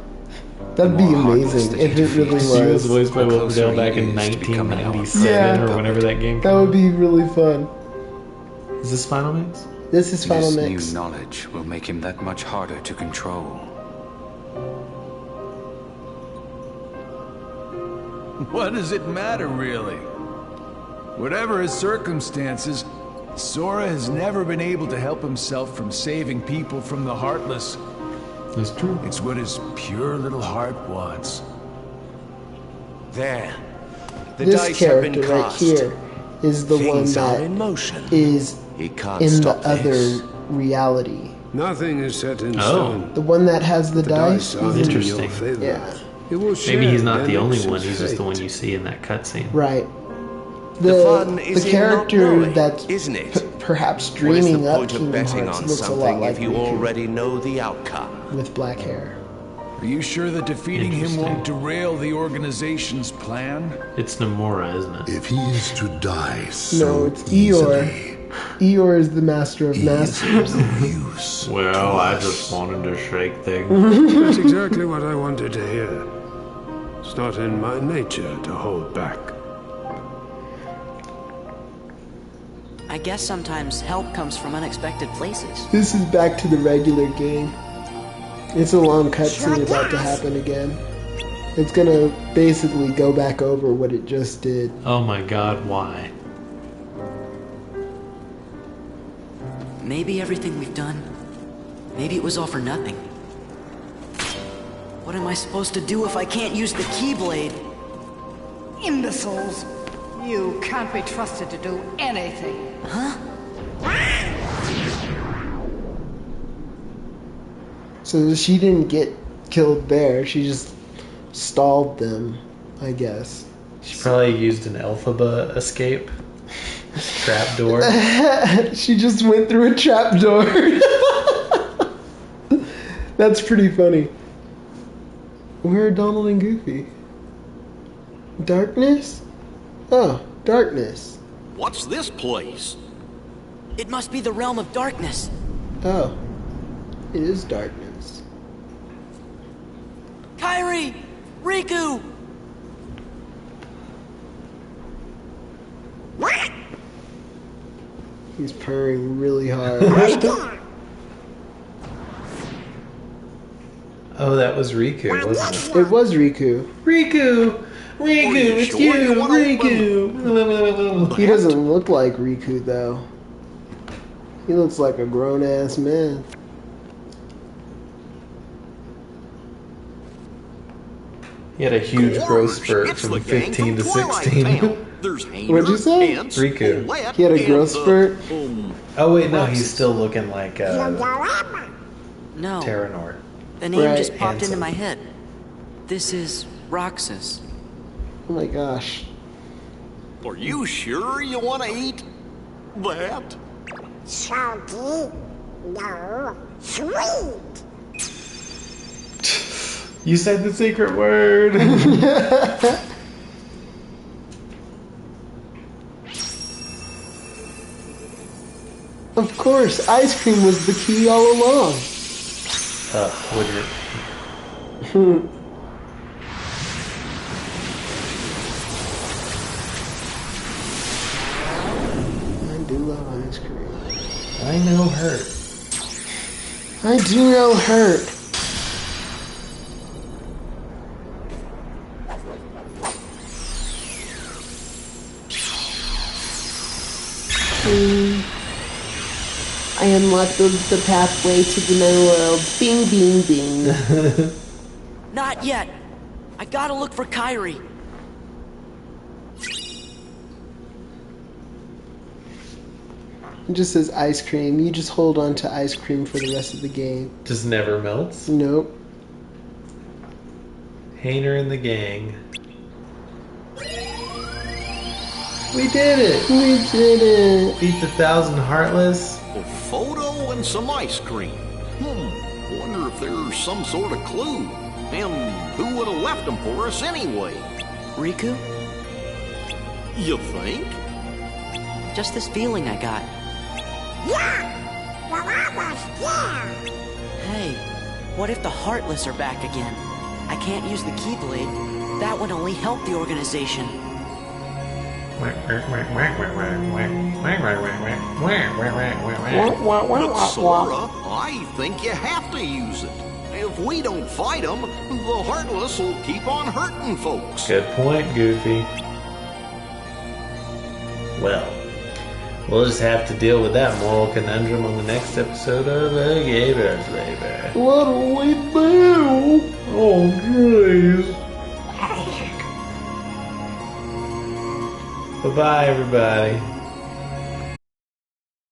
That'd be more Heartless amazing that if he it really defeats. was. He was voiced by The Will closer Friedle back he in is to becoming an 1997 Yeah. or whenever that game That came would be really fun. Is this Final Mix? This is Final This Mix. new knowledge will make him that much harder to control. What does it matter, really? Whatever his circumstances, Sora has never been able to help himself from saving people from the Heartless. That's true. It's what his pure little heart wants. There. The This dice have been character right cast. here is the Things one are that in motion. is He can't in the stop this. other reality. Nothing is set in Oh. stone. The one that has the, dice. Dice are in Interesting. your favor. Yeah. It will Maybe he's share not the only Alex's one. He's just the fate. one you see in that cutscene. Right. The fun is the in character not knowing, that's isn't it? perhaps What is the dreaming up point of Kingdom betting Hearts on looks a lot something like if you Riku already know the outcome? with black hair. Are you sure that defeating him won't derail the organization's plan? It's Nomura, isn't it? If he is to die No, it's Eeyore. Eeyore is the master of masters. Well, I just wanted to shake things. That's exactly what I wanted to hear. It's not in my nature to hold back. I guess sometimes help comes from unexpected places. This is back to the regular game. It's a long cutscene about to happen again. It's gonna basically go back over what it just did. Oh my god, why? Maybe everything we've done, maybe it was all for nothing. What am I supposed to do if I can't use the Keyblade? Imbeciles! You can't be trusted to do anything. Huh? So she didn't get killed there, she just stalled them, I guess. She probably used an Elphaba escape. Trapdoor. She just went through a trapdoor. That's pretty funny. Where are Donald and Goofy? Darkness? Oh, darkness. What's this place? It must be the realm of darkness. Oh, it is darkness. Kairi! Riku! What? He's purring really hard. Oh, that was Riku, wasn't it? It was Riku. Riku! Riku, it's you! Riku! He doesn't look like Riku, though. He looks like a grown-ass man. He had a huge growth spurt It's from the gang 15 to from Twilight 16. Town. There's Hayner, What'd you say? Ants, Riku. Colette, He had a and, growth spurt? Oh wait, no, he's still looking like No. Terranort. The name Right. just popped into Handsome. my head. This is Roxas. Oh my gosh. Are you sure you want to eat that? Salty? No. Sweet. You said the secret word. Of course, ice cream was the key all along. Wouldn't it? I do love ice cream. I know hurt. I do know hurt. I unlocked the pathway to the new world. Bing, bing, bing. Not yet. I gotta look for Kairi. It just says ice cream. You just hold on to ice cream for the rest of the game. Just never melts. Nope. Hayner and the gang. We did it! We did it! Beat the 1,000 Heartless. A photo and some ice cream. Wonder if there's some sort of clue. And who would have left them for us anyway? Riku? You think? Just this feeling I got. Yeah! Well, I was there. Hey, what if the Heartless are back again? I can't use the Keyblade. That would only help the organization. But Sora, I think you have to use it. If we don't fight them, the Heartless will keep on hurting folks. Good point, Goofy. Well, we'll just have to deal with that moral conundrum on the next episode of Gamer Flavor. What do we do? Oh, jeez. Bye-bye, everybody.